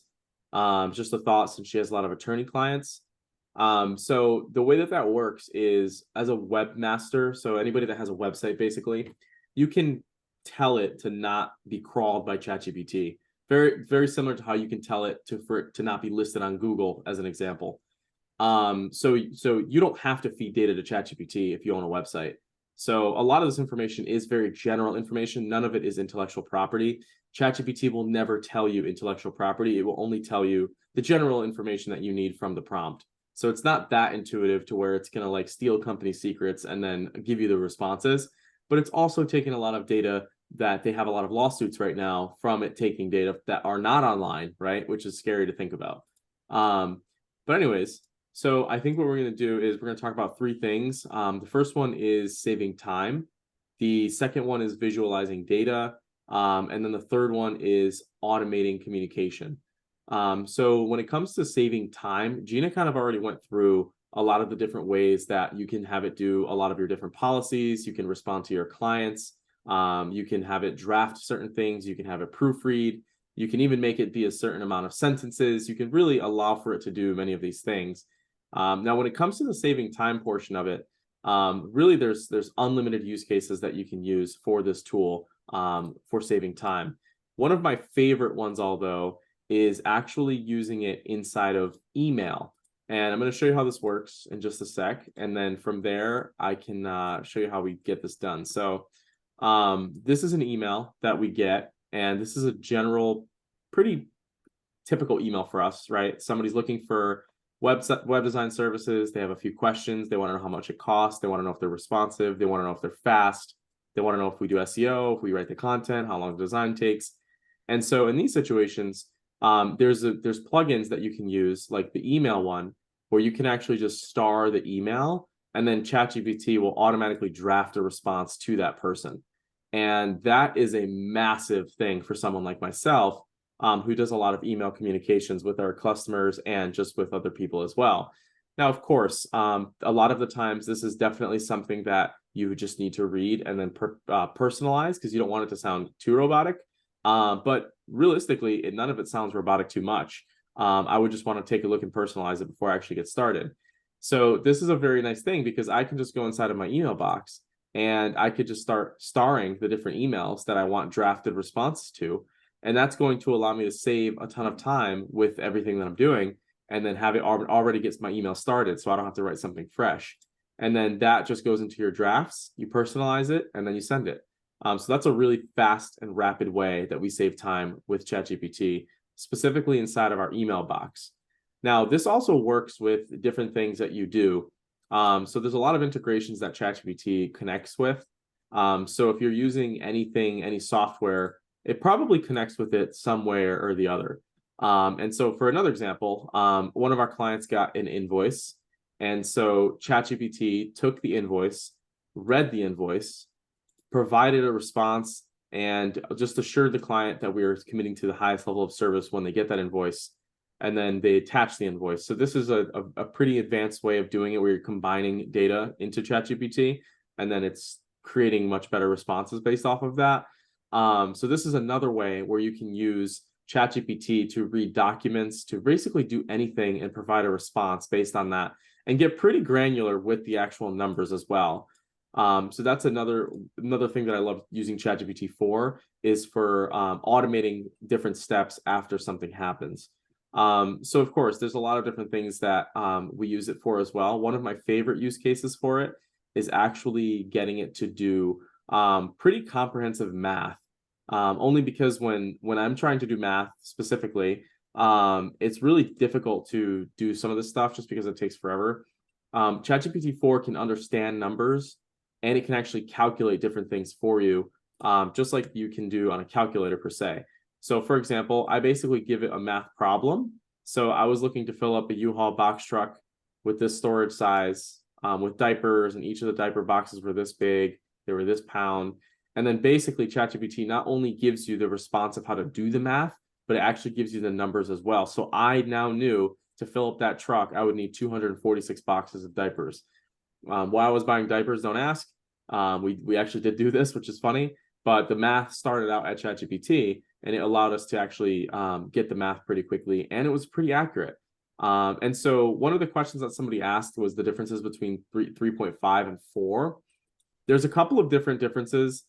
Just a thought, since she has a lot of attorney clients. So the way that works is, as a webmaster, so anybody that has a website, basically, you can tell it to not be crawled by ChatGPT. Very, very similar to how you can tell it for it to not be listed on Google, as an example. So you don't have to feed data to ChatGPT if you own a website. So a lot of this information is very general information. None of it is intellectual property. ChatGPT will never tell you intellectual property. It will only tell you the general information that you need from the prompt. So it's not that intuitive to where it's going to like steal company secrets and then give you the responses. But it's also taking a lot of data that they have a lot of lawsuits right now from it taking data that are not online, right? Which is scary to think about. But anyways, so I think what we're going to do is we're going to talk about three things. The first one is saving time. The second one is visualizing data. And then the third one is automating communication. So when it comes to saving time, Gina kind of already went through a lot of the different ways that you can have it do a lot of your different policies. You can respond to your clients. You can have it draft certain things. You can have it proofread. You can even make it be a certain amount of sentences. You can really allow for it to do many of these things. Now, when it comes to the saving time portion of it, really there's unlimited use cases that you can use for this tool for saving time. One of my favorite ones, although, is actually using it inside of email. And I'm going to show you how this works in just a sec. And then from there, I can show you how we get this done. So this is an email that we get, and this is a general, pretty typical email for us, right? Somebody's looking for web design services. They have a few questions. They want to know how much it costs. They want to know if they're responsive. They want to know if they're fast. They want to know if we do SEO, if we write the content, how long the design takes. And so in these situations, there's plugins that you can use, like the email one, where you can actually just star the email, and then ChatGPT will automatically draft a response to that person. And that is a massive thing for someone like myself, who does a lot of email communications with our customers and just with other people as well. Now, of course, a lot of the times this is definitely something that you just need to read and then personalize, because you don't want it to sound too robotic. But realistically, none of it sounds robotic too much. I would just want to take a look and personalize it before I actually get started. So this is a very nice thing, because I can just go inside of my email box and I could just start starring the different emails that I want drafted responses to. And that's going to allow me to save a ton of time with everything that I'm doing, and then have it already gets my email started, so I don't have to write something fresh. And then that just goes into your drafts, you personalize it, and then you send it. So that's a really fast and rapid way that we save time with ChatGPT, specifically inside of our email box. Now, this also works with different things that you do. So there's a lot of integrations that ChatGPT connects with. So if you're using anything, any software, it probably connects with it some way or the other. And so for another example, one of our clients got an invoice. And so ChatGPT took the invoice, read the invoice, provided a response, and just assured the client that we are committing to the highest level of service when they get that invoice. And then they attach the invoice. So this is a pretty advanced way of doing it, where you're combining data into ChatGPT, and then it's creating much better responses based off of that. So this is another way where you can use ChatGPT to read documents, to basically do anything and provide a response based on that, and get pretty granular with the actual numbers as well. So that's another thing that I love using ChatGPT for, is for automating different steps after something happens. So of course, there's a lot of different things that we use it for as well. One of my favorite use cases for it is actually getting it to do pretty comprehensive math. Only because when I'm trying to do math specifically, it's really difficult to do some of this stuff just because it takes forever. ChatGPT 4 can understand numbers, and it can actually calculate different things for you, just like you can do on a calculator per se. So for example, I basically give it a math problem. So I was looking to fill up a U-Haul box truck with this storage size, with diapers, and each of the diaper boxes were this big, they were this pound. And then basically ChatGPT not only gives you the response of how to do the math, but it actually gives you the numbers as well. So I now knew to fill up that truck, I would need 246 boxes of diapers. Why I was buying diapers, don't ask. We actually did do this, which is funny, but the math started out at ChatGPT, and it allowed us to actually get the math pretty quickly, and it was pretty accurate. And so one of the questions that somebody asked was the differences between 3.5 and 4. There's a couple of different differences.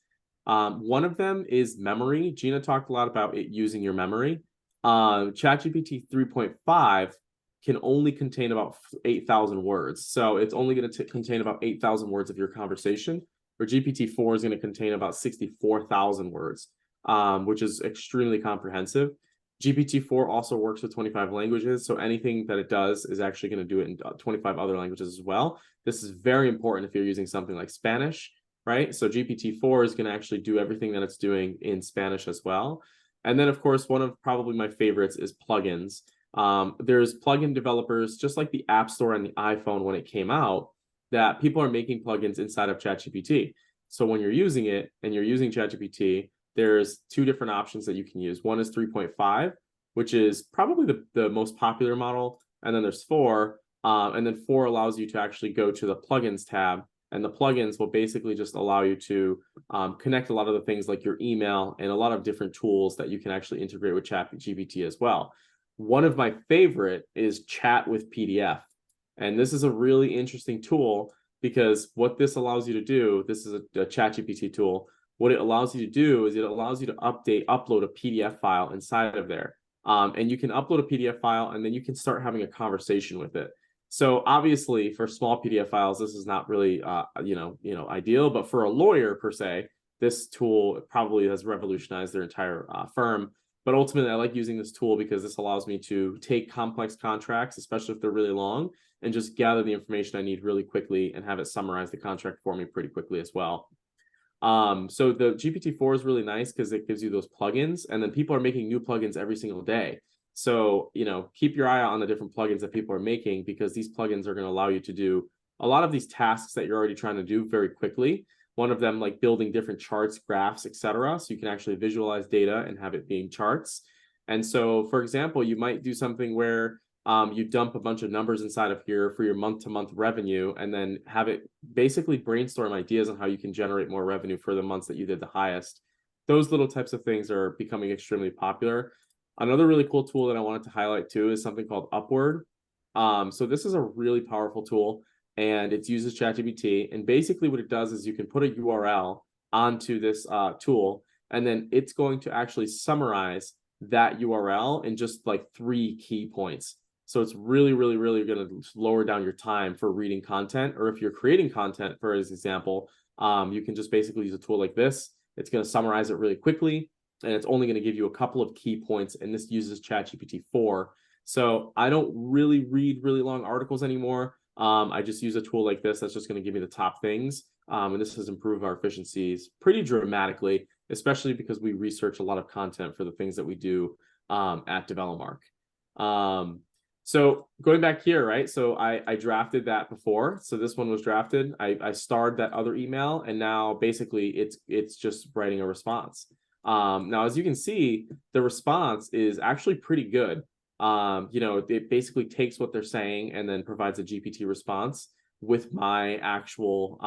One of them is memory. Gina talked a lot about it using your memory. ChatGPT 3.5 can only contain about 8,000 words. So it's only going to contain about 8,000 words of your conversation, where GPT-4 is going to contain about 64,000 words, which is extremely comprehensive. GPT-4 also works with 25 languages, so anything that it does is actually going to do it in 25 other languages as well. This is very important if you're using something like Spanish, right? So GPT-4 is going to actually do everything that it's doing in Spanish as well. And then, of course, one of probably my favorites is plugins. There's plugin developers, just like the App Store and the iPhone when it came out, that people are making plugins inside of ChatGPT. So when you're using it and you're using ChatGPT, there's two different options that you can use. One is 3.5, which is probably the most popular model. And then there's 4. And then 4 allows you to actually go to the plugins tab And the plugins will basically just allow you to connect a lot of the things like your email and a lot of different tools that you can actually integrate with Chat GPT as well. One of my favorite is Chat with PDF. And this is a really interesting tool because what this allows you to do, this is a Chat GPT tool. What it allows you to do is it allows you to upload a PDF file inside of there. And you can upload a PDF file and then you can start having a conversation with it. So obviously for small PDF files, this is not really, ideal, but for a lawyer per se, this tool probably has revolutionized their entire firm. But ultimately, I like using this tool because this allows me to take complex contracts, especially if they're really long, and just gather the information I need really quickly and have it summarize the contract for me pretty quickly as well. So the GPT-4 is really nice because it gives you those plugins, and then people are making new plugins every single day. So, keep your eye out on the different plugins that people are making, because these plugins are going to allow you to do a lot of these tasks that you're already trying to do very quickly. One of them, like building different charts, graphs, etc. So you can actually visualize data and have it being charts. And so, for example, you might do something where you dump a bunch of numbers inside of here for your month-to-month revenue, and then have it basically brainstorm ideas on how you can generate more revenue for the months that you did the highest. Those little types of things are becoming extremely popular. Another really cool tool that I wanted to highlight too is something called Upward. So this is a really powerful tool, and it uses ChatGPT. And basically what it does is you can put a URL onto this tool, and then it's going to actually summarize that URL in just like 3 key points. So it's really, really, really going to lower down your time for reading content. Or if you're creating content, for example, you can just basically use a tool like this. It's going to summarize it really quickly, and it's only going to give you a couple of key points. And this uses ChatGPT 4. So I don't really read really long articles anymore. I just use a tool like this that's just going to give me the top things. And this has improved our efficiencies pretty dramatically, especially because we research a lot of content for the things that we do at DevelopMark. So going back here, right? So I drafted that before. So this one was drafted. I starred that other email, and now basically it's just writing a response. Now, as you can see, the response is actually pretty good. It basically takes what they're saying and then provides a GPT response with my actual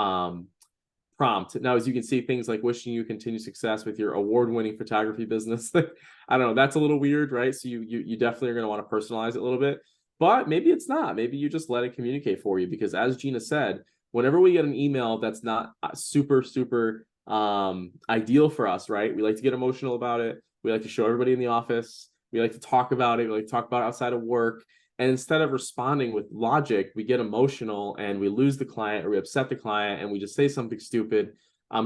prompt. Now, as you can see, things like wishing you continued success with your award-winning photography business. I don't know, that's a little weird, right? So you definitely are going to want to personalize it a little bit, but maybe it's not. Maybe you just let it communicate for you, because as Gina said, whenever we get an email that's not super ideal for us, right? We like to get emotional about it. We like to show everybody in the office. We like to talk about it. We like to talk about it outside of work. And instead of responding with logic, we get emotional and we lose the client, or we upset the client and we just say something stupid.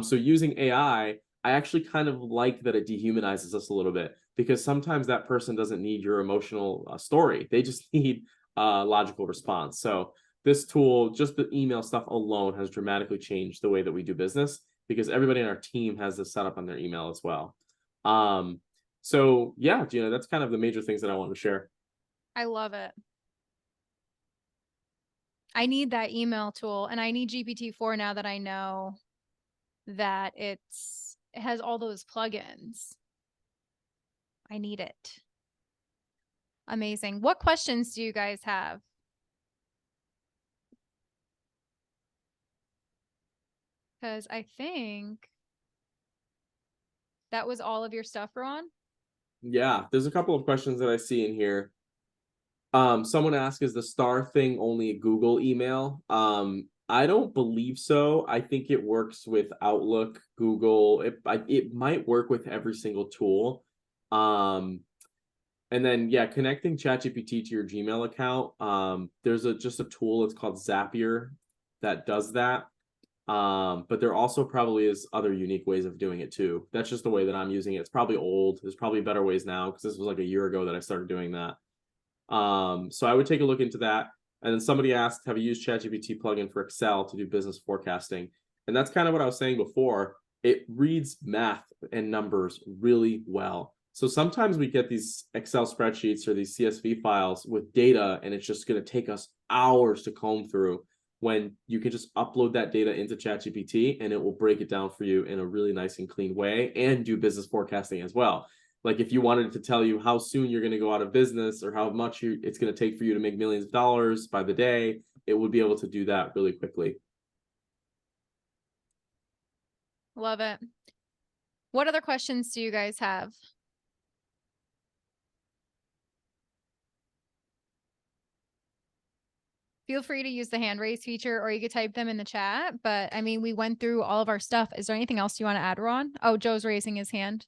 So using AI, I actually kind of like that it dehumanizes us a little bit, because sometimes that person doesn't need your emotional story. They just need a logical response. So this tool, just the email stuff alone, has dramatically changed the way that we do business, because everybody on our team has this set up on their email as well. So yeah, Gina, that's kind of the major things that I want to share. I love it. I need that email tool, and I need GPT-4 now that I know that it has all those plugins. I need it. Amazing. What questions do you guys have? Because I think that was all of your stuff, Ron. Yeah, there's a couple of questions that I see in here. Someone asked, is the star thing only a Google email? I don't believe so. I think it works with Outlook, Google. It might work with every single tool. And then, yeah, connecting ChatGPT to your Gmail account. There's just a tool. It's called Zapier that does that. But there also probably is other unique ways of doing it too. That's just the way that I'm using it. It's probably old. There's probably better ways now, because this was like a year ago that I started doing that. So I would take a look into that. And then somebody asked, have you used ChatGPT plugin for Excel to do business forecasting? And that's kind of what I was saying before. It reads math and numbers really well. So sometimes we get these Excel spreadsheets or these CSV files with data, and it's just going to take us hours to comb through, when you can just upload that data into ChatGPT and it will break it down for you in a really nice and clean way, and do business forecasting as well. Like if you wanted to tell you how soon you're going to go out of business, or how much it's going to take for you to make millions of dollars by the day, it would be able to do that really quickly. Love it. What other questions do you guys have? Feel free to use the hand raise feature, or you could type them in the chat. But I mean, we went through all of our stuff. Is there anything else you want to add, Ron? Oh, Joe's raising his hand.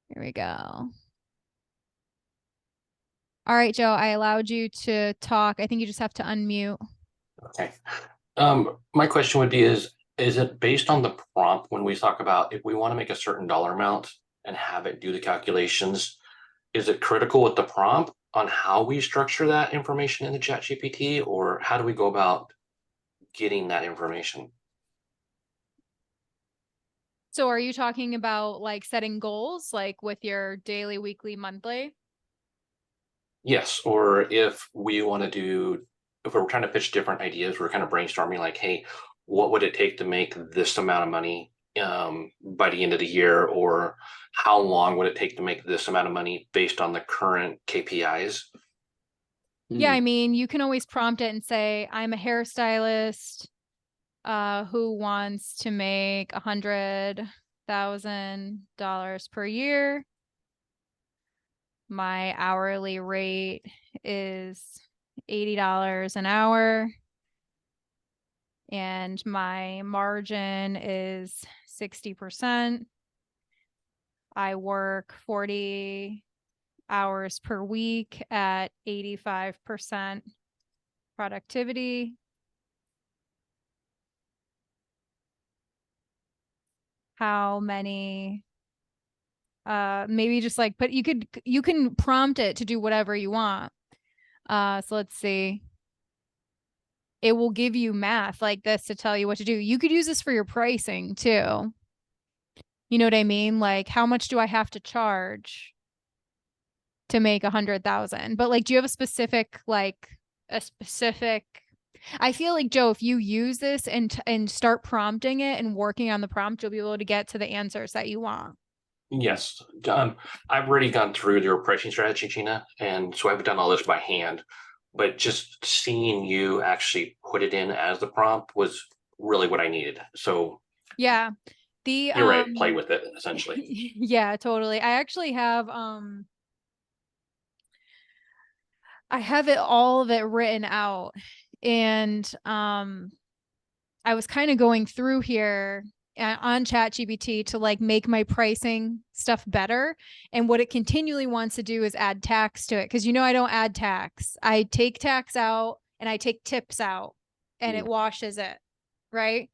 Here we go. All right, Joe, I allowed you to talk. I think you just have to unmute. Okay. My question would be is it based on the prompt when we talk about if we want to make a certain dollar amount and have it do the calculations, is it critical with the prompt on how we structure that information in the Chat GPT, or how do we go about getting that information? So are you talking about like setting goals, like with your daily, weekly, monthly? Yes, or if we want to do, if we're trying to pitch different ideas, we're kind of brainstorming like, hey, what would it take to make this amount of money by the end of the year, or how long would it take to make this amount of money based on the current KPIs? Yeah, I mean, you can always prompt it and say, I'm a hairstylist who wants to make $100,000 per year. My hourly rate is $80 an hour. And my margin is 60%. I work 40 hours per week at 85% productivity. How many, maybe just like, but you can prompt it to do whatever you want. So let's see. It will give you math like this to tell you what to do. You could use this for your pricing too. You know what I mean? Like, how much do I have to charge to make 100,000? But like, do you have a specific, I feel like, Joe, if you use this and start prompting it and working on the prompt, you'll be able to get to the answers that you want. Yes, I've already gone through your pricing strategy, Gina, and so I've done all this by hand. But just seeing you actually put it in as the prompt was really what I needed. So yeah, you're right, play with it essentially. Yeah, totally. I actually have I have it all of it written out, and I was kind of going through here on Chat GPT to like make my pricing stuff better. And what it continually wants to do is add tax to it. Because I don't add tax. I take tax out and I take tips out, and it washes it. Right.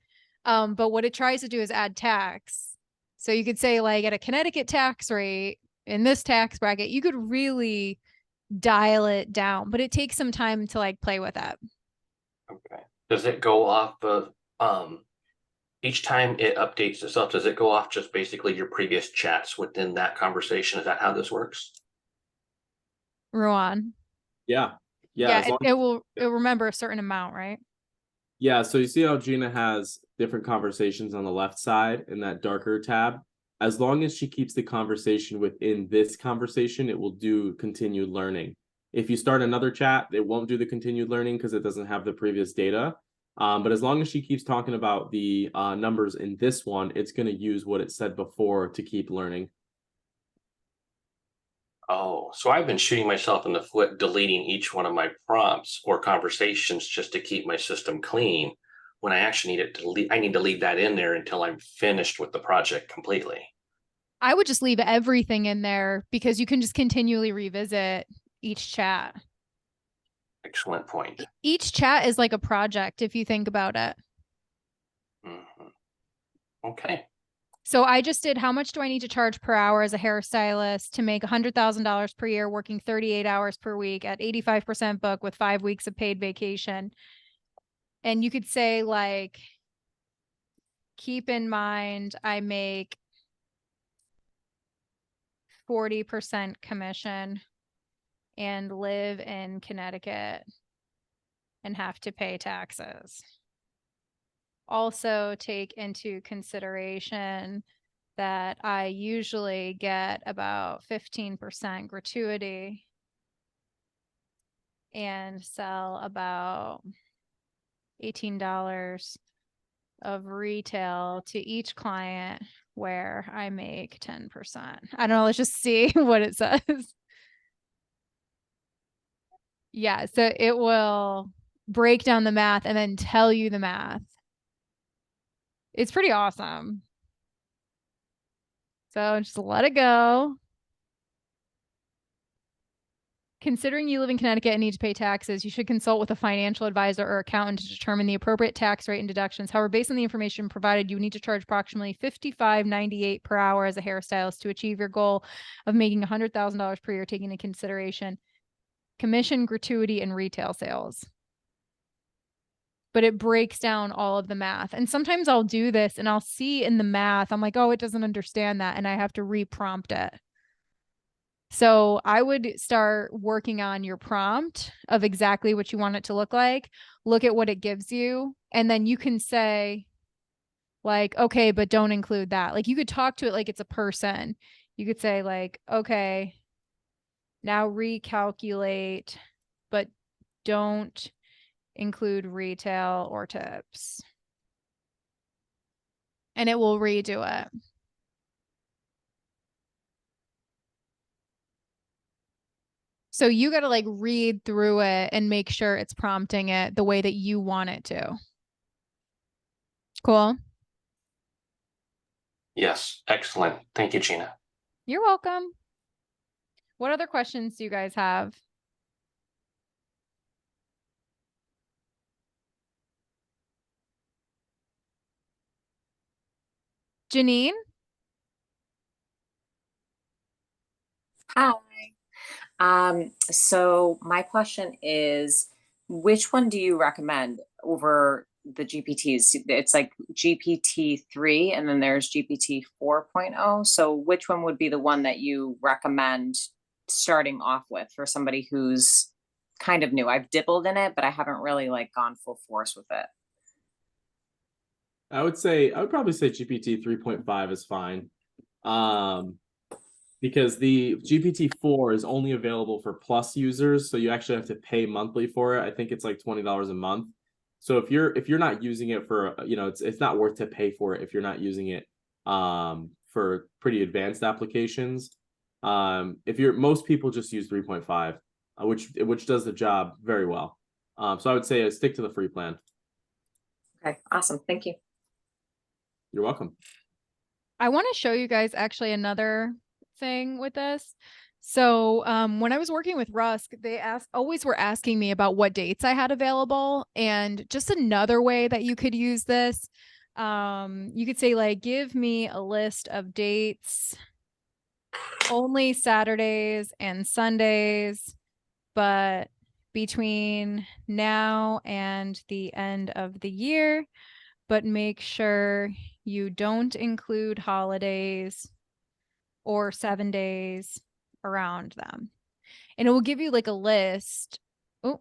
But what it tries to do is add tax. So you could say, like, at a Connecticut tax rate in this tax bracket, you could really dial it down, but it takes some time to like play with it. Okay. Does it go off of each time it updates itself, does it go off just basically your previous chats within that conversation? Is that how this works? Ruan. Yeah. It'll remember a certain amount, right? Yeah, so you see how Gina has different conversations on the left side in that darker tab? As long as she keeps the conversation within this conversation, it will do continued learning. If you start another chat, it won't do the continued learning because it doesn't have the previous data. But as long as she keeps talking about the numbers in this one, it's going to use what it said before to keep learning. Oh, so I've been shooting myself in the foot, deleting each one of my prompts or conversations just to keep my system clean, when I actually I need to leave that in there until I'm finished with the project completely. I would just leave everything in there because you can just continually revisit each chat. Excellent point. Each chat is like a project if you think about it. Mm-hmm. Okay. So I just did, how much do I need to charge per hour as a hairstylist to make $100,000 per year, working 38 hours per week at 85% book with 5 weeks of paid vacation? And you could say, like, keep in mind, I make 40% commission and live in Connecticut and have to pay taxes. Also take into consideration that I usually get about 15% gratuity and sell about $18 of retail to each client where I make 10%. I don't know. Let's just see what it says. Yeah. So it will break down the math and then tell you the math. It's pretty awesome. So just let it go. Considering you live in Connecticut and need to pay taxes, you should consult with a financial advisor or accountant to determine the appropriate tax rate and deductions. However, based on the information provided, you need to charge approximately $55.98 per hour as a hairstylist to achieve your goal of making $100,000 per year, taking into consideration commission, gratuity, and retail sales. But it breaks down all of the math. And sometimes I'll do this and I'll see in the math, I'm like, oh, it doesn't understand that. And I have to reprompt it. So I would start working on your prompt of exactly what you want it to look like. Look at what it gives you. And then you can say like, okay, but don't include that. Like you could talk to it like it's a person. You could say like, okay, now recalculate, but don't include retail or tips. And it will redo it. So you got to like read through it and make sure it's prompting it the way that you want it to. Cool. Yes. Excellent. Thank you, Gina. You're welcome. What other questions do you guys have? Janine? Hi. So my question is, which one do you recommend over the GPTs? It's like GPT-3 and then there's GPT 4.0. So which one would be the one that you recommend starting off with for somebody who's kind of new? I've dabbled in it, but I haven't really like gone full force with it. I would probably say GPT 3.5 is fine. Because the GPT-4 is only available for Plus users, so you actually have to pay monthly for it. I think it's like $20 a month. So if you're not using it for, it's not worth to pay for it if you're not using it for pretty advanced applications. Most people just use 3.5, which does the job very well. So I would say stick to the free plan. Okay, awesome. Thank you. You're welcome. I want to show you guys actually another thing with this. So when I was working with Rusk, they always were asking me about what dates I had available. And just another way that you could use this, you could say like, give me a list of dates, only Saturdays and Sundays, but between now and the end of the year, but make sure you don't include holidays or 7 days around them. And it will give you like a list. Oh,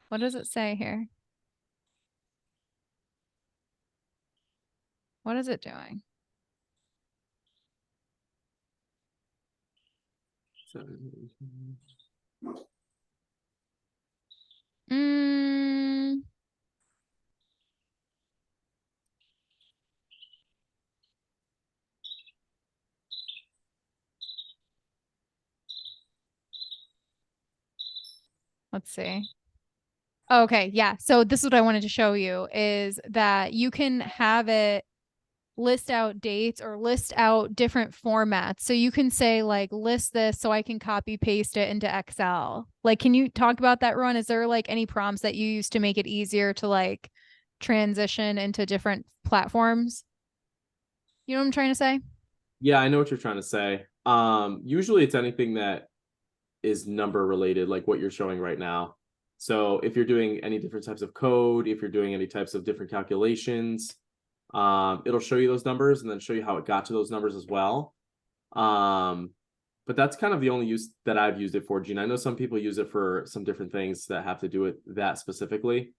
what does it say here? What is it doing? Let's see. Okay, yeah. So this is what I wanted to show you is that you can have it list out dates or list out different formats. So you can say like, list this so I can copy paste it into Excel. Like, can you talk about that, Ruan? Is there like any prompts that you use to make it easier to like transition into different platforms? You know what I'm trying to say? Yeah, I know what you're trying to say. Usually it's anything that is number related, like what you're showing right now. So if you're doing any different types of code, if you're doing any types of different calculations, it'll show you those numbers and then show you how it got to those numbers as well. But that's kind of the only use that I've used it for, Gina. I know some people use it for some different things that have to do with that specifically.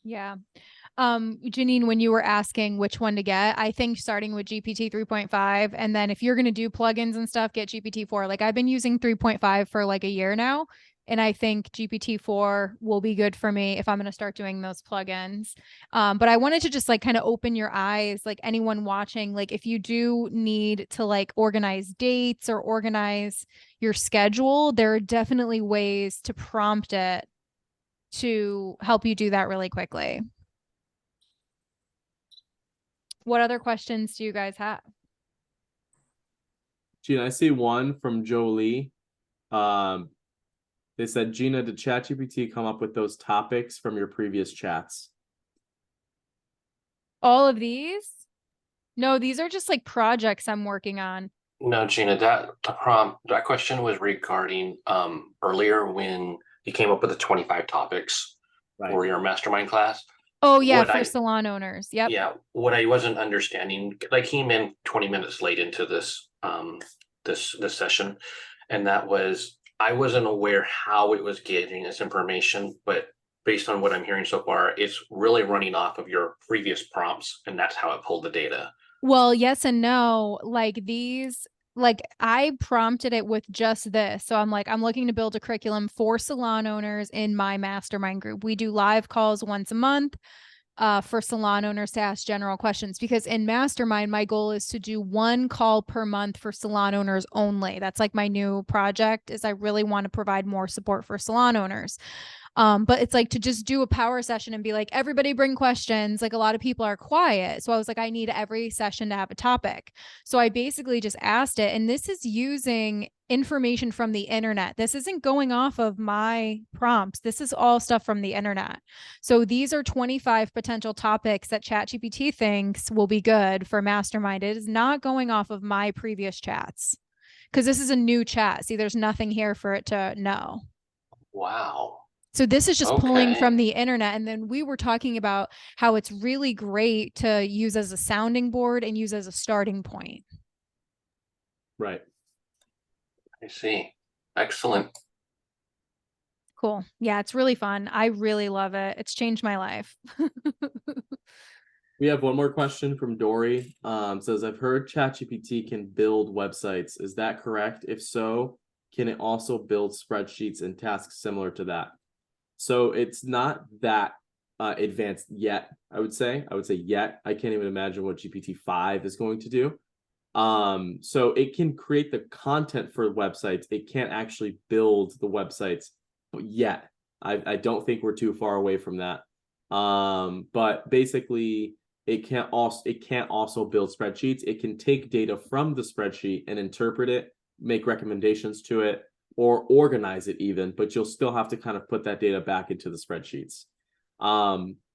Yeah. Janine, when you were asking which one to get, I think starting with GPT 3.5, and then if you're going to do plugins and stuff, get GPT 4. Like I've been using 3.5 for like a year now, And I think GPT-4 will be good for me if I'm going to start doing those plugins. But I wanted to just like kind of open your eyes, like anyone watching, like if you do need to like organize dates or organize your schedule, there are definitely ways to prompt it to help you do that really quickly. What other questions do you guys have? Gina, I see one from Jolie. They said, Gina, did ChatGPT come up with those topics from your previous chats? All of these? No, these are just like projects I'm working on. No, Gina, that question was regarding earlier when you came up with the 25 topics for your mastermind class. Oh yeah, for salon owners. Yep. Yeah, what I wasn't understanding, I came in 20 minutes late into this this session, and that was I wasn't aware how it was getting this information, but based on what I'm hearing so far, it's really running off of your previous prompts, and that's how it pulled the data. Well, yes and no. Like these, like I prompted it with just this. So I'm like, I'm looking to build a curriculum for salon owners in my mastermind group. We do live calls once a month for salon owners to ask general questions, because in mastermind, my goal is to do one call per month for salon owners only. That's like my new project, is I really want to provide more support for salon owners. But it's like to just do a power session and be like, everybody bring questions. Like a lot of people are quiet. So I was like, I need every session to have a topic. So I basically just asked it, and this is using information from the internet. This isn't going off of my prompts. This is all stuff from the internet. So these are 25 potential topics that ChatGPT thinks will be good for mastermind. It is not going off of my previous chats, because this is a new chat. See, there's nothing here for it to know. Wow. So this is just pulling from the internet. And then we were talking about how it's really great to use as a sounding board and use as a starting point. Right. I see. Excellent. Cool. Yeah, it's really fun. I really love it. It's changed my life. We have one more question from Dory. Says, I've heard ChatGPT can build websites. Is that correct? If so, can it also build spreadsheets and tasks similar to that? So it's not that advanced yet, I would say. Yet. I can't even imagine what GPT-5 is going to do. So it can create the content for websites. It can't actually build the websites yet. I don't think we're too far away from that. But basically, it can't also build spreadsheets. It can take data from the spreadsheet and interpret it, make recommendations to it, or organize it even, but you'll still have to kind of put that data back into the spreadsheets.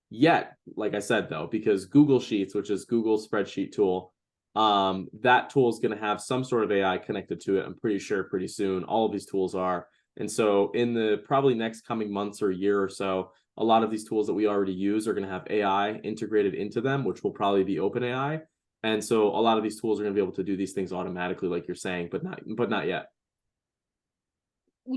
Yet, like I said, though, because Google Sheets, which is Google's spreadsheet tool, that tool is going to have some sort of AI connected to it. I'm pretty sure pretty soon. All of these tools are. And so in the probably next coming months or a year or so, a lot of these tools that we already use are going to have AI integrated into them, which will probably be OpenAI. And so a lot of these tools are going to be able to do these things automatically, like you're saying, but not yet.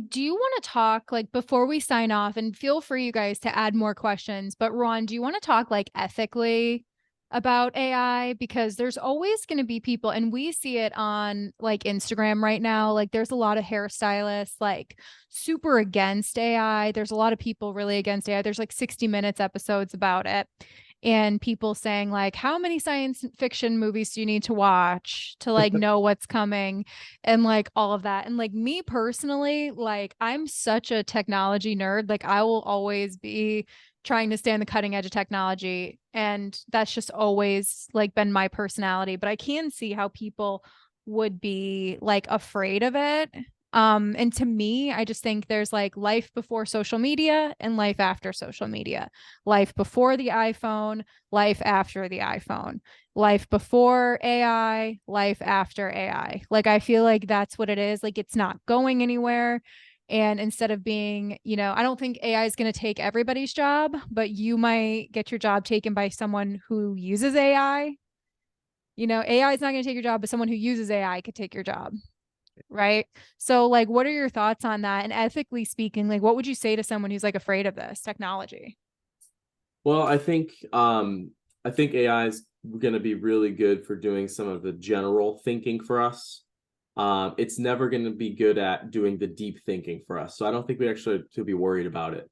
Do you want to talk, like, before we sign off, and feel free, you guys, to add more questions, but Ruan, do you want to talk like ethically about AI? Because there's always going to be people, and we see it on like Instagram right now. Like there's a lot of hairstylists like super against AI. There's a lot of people really against AI. There's like 60 Minutes episodes about it. And people saying like, how many science fiction movies do you need to watch to like know what's coming, and like all of that. And like me personally, like I'm such a technology nerd. Like I will always be trying to stay on the cutting edge of technology. And that's just always like been my personality. But I can see how people would be like afraid of it. And to me, I just think there's like life before social media and life after social media, life before the iPhone, life after the iPhone, life before AI, life after AI. Like, I feel like that's what it is. Like, it's not going anywhere. And instead of being, you know, I don't think AI is going to take everybody's job, but you might get your job taken by someone who uses AI. You know, AI is not going to take your job, but someone who uses AI could take your job. Right. So like, what are your thoughts on that? And ethically speaking, like, what would you say to someone who's like afraid of this technology? Well, I think AI is going to be really good for doing some of the general thinking for us. it's never going to be good at doing the deep thinking for us. So I don't think we actually have to be worried about it.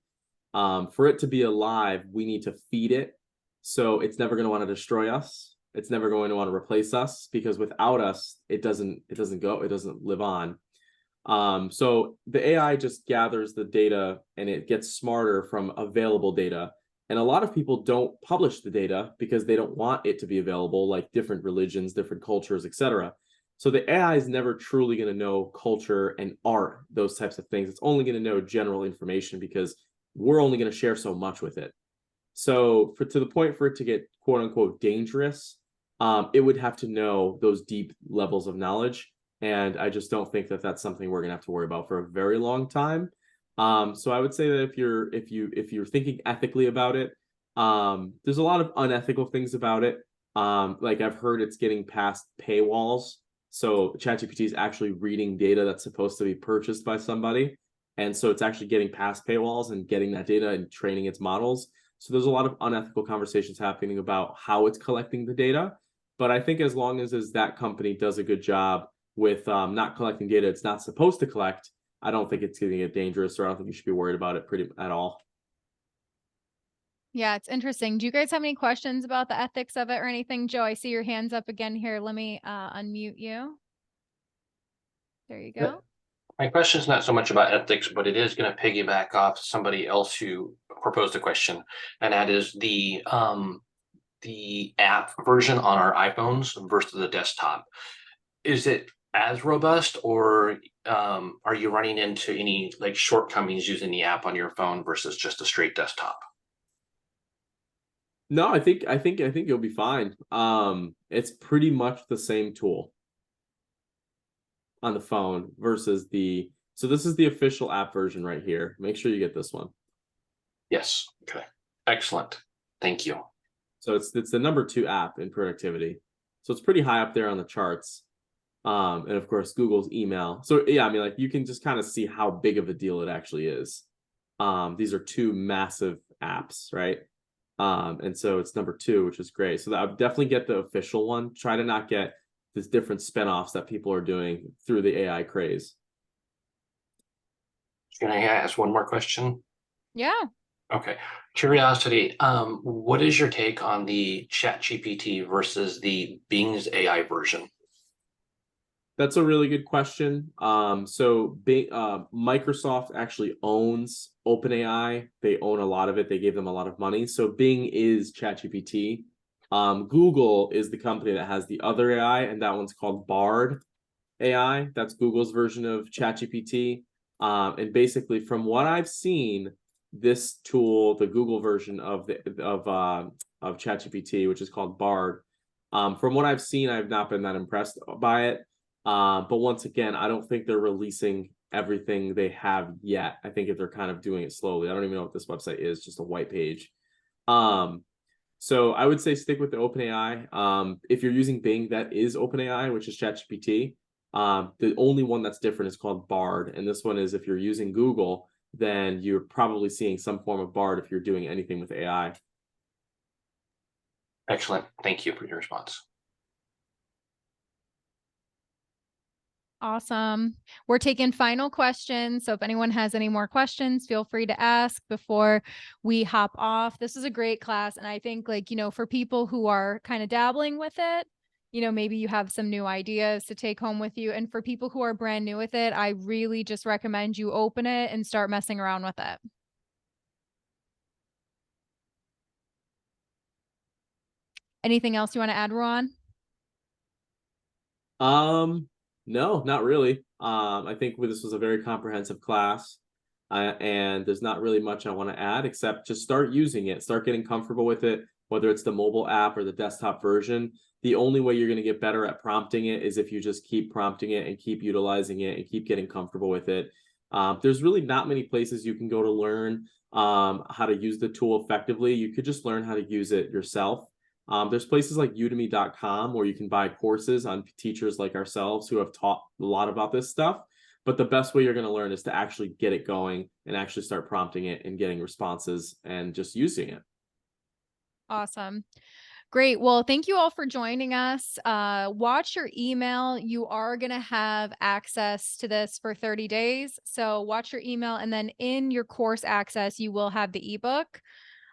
For it to be alive, we need to feed it. So it's never going to want to destroy us. It's never going to want to replace us, because without us, it doesn't live on. So the AI just gathers the data and it gets smarter from available data. And a lot of people don't publish the data because they don't want it to be available, like different religions, different cultures, etc. So the AI is never truly going to know culture and art, those types of things. It's only going to know general information because we're only going to share so much with it. So to the point for it to get quote unquote dangerous, it would have to know those deep levels of knowledge. And I just don't think that that's something we're gonna have to worry about for a very long time. So I would say that if you're thinking ethically about it, there's a lot of unethical things about it. Like I've heard it's getting past paywalls. So ChatGPT is actually reading data that's supposed to be purchased by somebody. And so it's actually getting past paywalls and getting that data and training its models. So there's a lot of unethical conversations happening about how it's collecting the data. But I think as long as that company does a good job with not collecting data it's not supposed to collect, I don't think it's going to get dangerous, or I don't think you should be worried about it at all. Yeah, it's interesting. Do you guys have any questions about the ethics of it or anything? Joe, I see your hands up again here. Let me unmute you. There you go. My question is not so much about ethics, but it is going to piggyback off somebody else who proposed a question, and that is the app version on our iPhones versus the desktop. Is it as robust, or are you running into any like shortcomings using the app on your phone versus just a straight desktop? No, I think you'll be fine. It's pretty much the same tool on the phone versus so this is the official app version right here. Make sure you get this one. Yes. Okay. Excellent. Thank you. So it's the number 2 app in productivity. So it's pretty high up there on the charts. And of course, Google's email. So yeah, I mean, like you can just kind of see how big of a deal it actually is. These are 2 massive apps, right? And so it's number 2, which is great. So I would definitely get the official one. Try to not get these different spinoffs that people are doing through the AI craze. Can I ask one more question? Yeah. Okay. Curiosity. What is your take on the Chat GPT versus the Bing's AI version? That's a really good question. So Microsoft actually owns OpenAI. They own a lot of it. They gave them a lot of money. So Bing is ChatGPT. Google is the company that has the other AI, and that one's called Bard AI. That's Google's version of ChatGPT. And basically, from what I've seen, this tool, the Google version of ChatGPT, which is called Bard, from what I've seen, I've not been that impressed by it. But once again, I don't think they're releasing everything they have yet. I think if they're kind of doing it slowly. I don't even know what this website is, just a white page. So I would say stick with the OpenAI. If you're using Bing, that is OpenAI, which is ChatGPT. The only one that's different is called Bard. And this one is, if you're using Google, then you're probably seeing some form of Bard if you're doing anything with AI. Excellent. Thank you for your response. Awesome. We're taking final questions. So if anyone has any more questions, feel free to ask before we hop off. This is a great class. And I think, like, for people who are kind of dabbling with it, maybe you have some new ideas to take home with you. And for people who are brand new with it, I really just recommend you open it and start messing around with it. Anything else you want to add, Ruan? No, not really. I think this was a very comprehensive class, and there's not really much I want to add except just start using it, start getting comfortable with it, whether it's the mobile app or the desktop version. The only way you're going to get better at prompting it is if you just keep prompting it and keep utilizing it and keep getting comfortable with it. There's really not many places you can go to learn how to use the tool effectively. You could just learn how to use it yourself. There's places like udemy.com where you can buy courses on teachers like ourselves who have taught a lot about this stuff. But the best way you're going to learn is to actually get it going and actually start prompting it and getting responses and just using it. Awesome. Great. Well, thank you all for joining us. Watch your email. You are going to have access to this for 30 days. So watch your email, and then in your course access, you will have the ebook.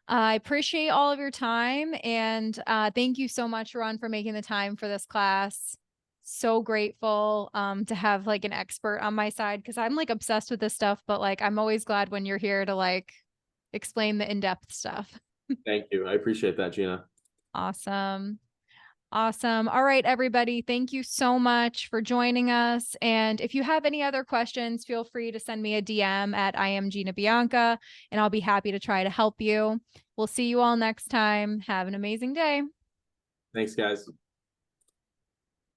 I appreciate all of your time, and thank you so much, Ruan, for making the time for this class. So grateful to have like an expert on my side, because I'm like obsessed with this stuff, but like I'm always glad when you're here to like explain the in-depth stuff. Thank you. I appreciate that, Gina. Awesome. Awesome. All right, everybody. Thank you so much for joining us. And if you have any other questions, feel free to send me a DM at I am Gina Bianca, and I'll be happy to try to help you. We'll see you all next time. Have an amazing day. Thanks, guys.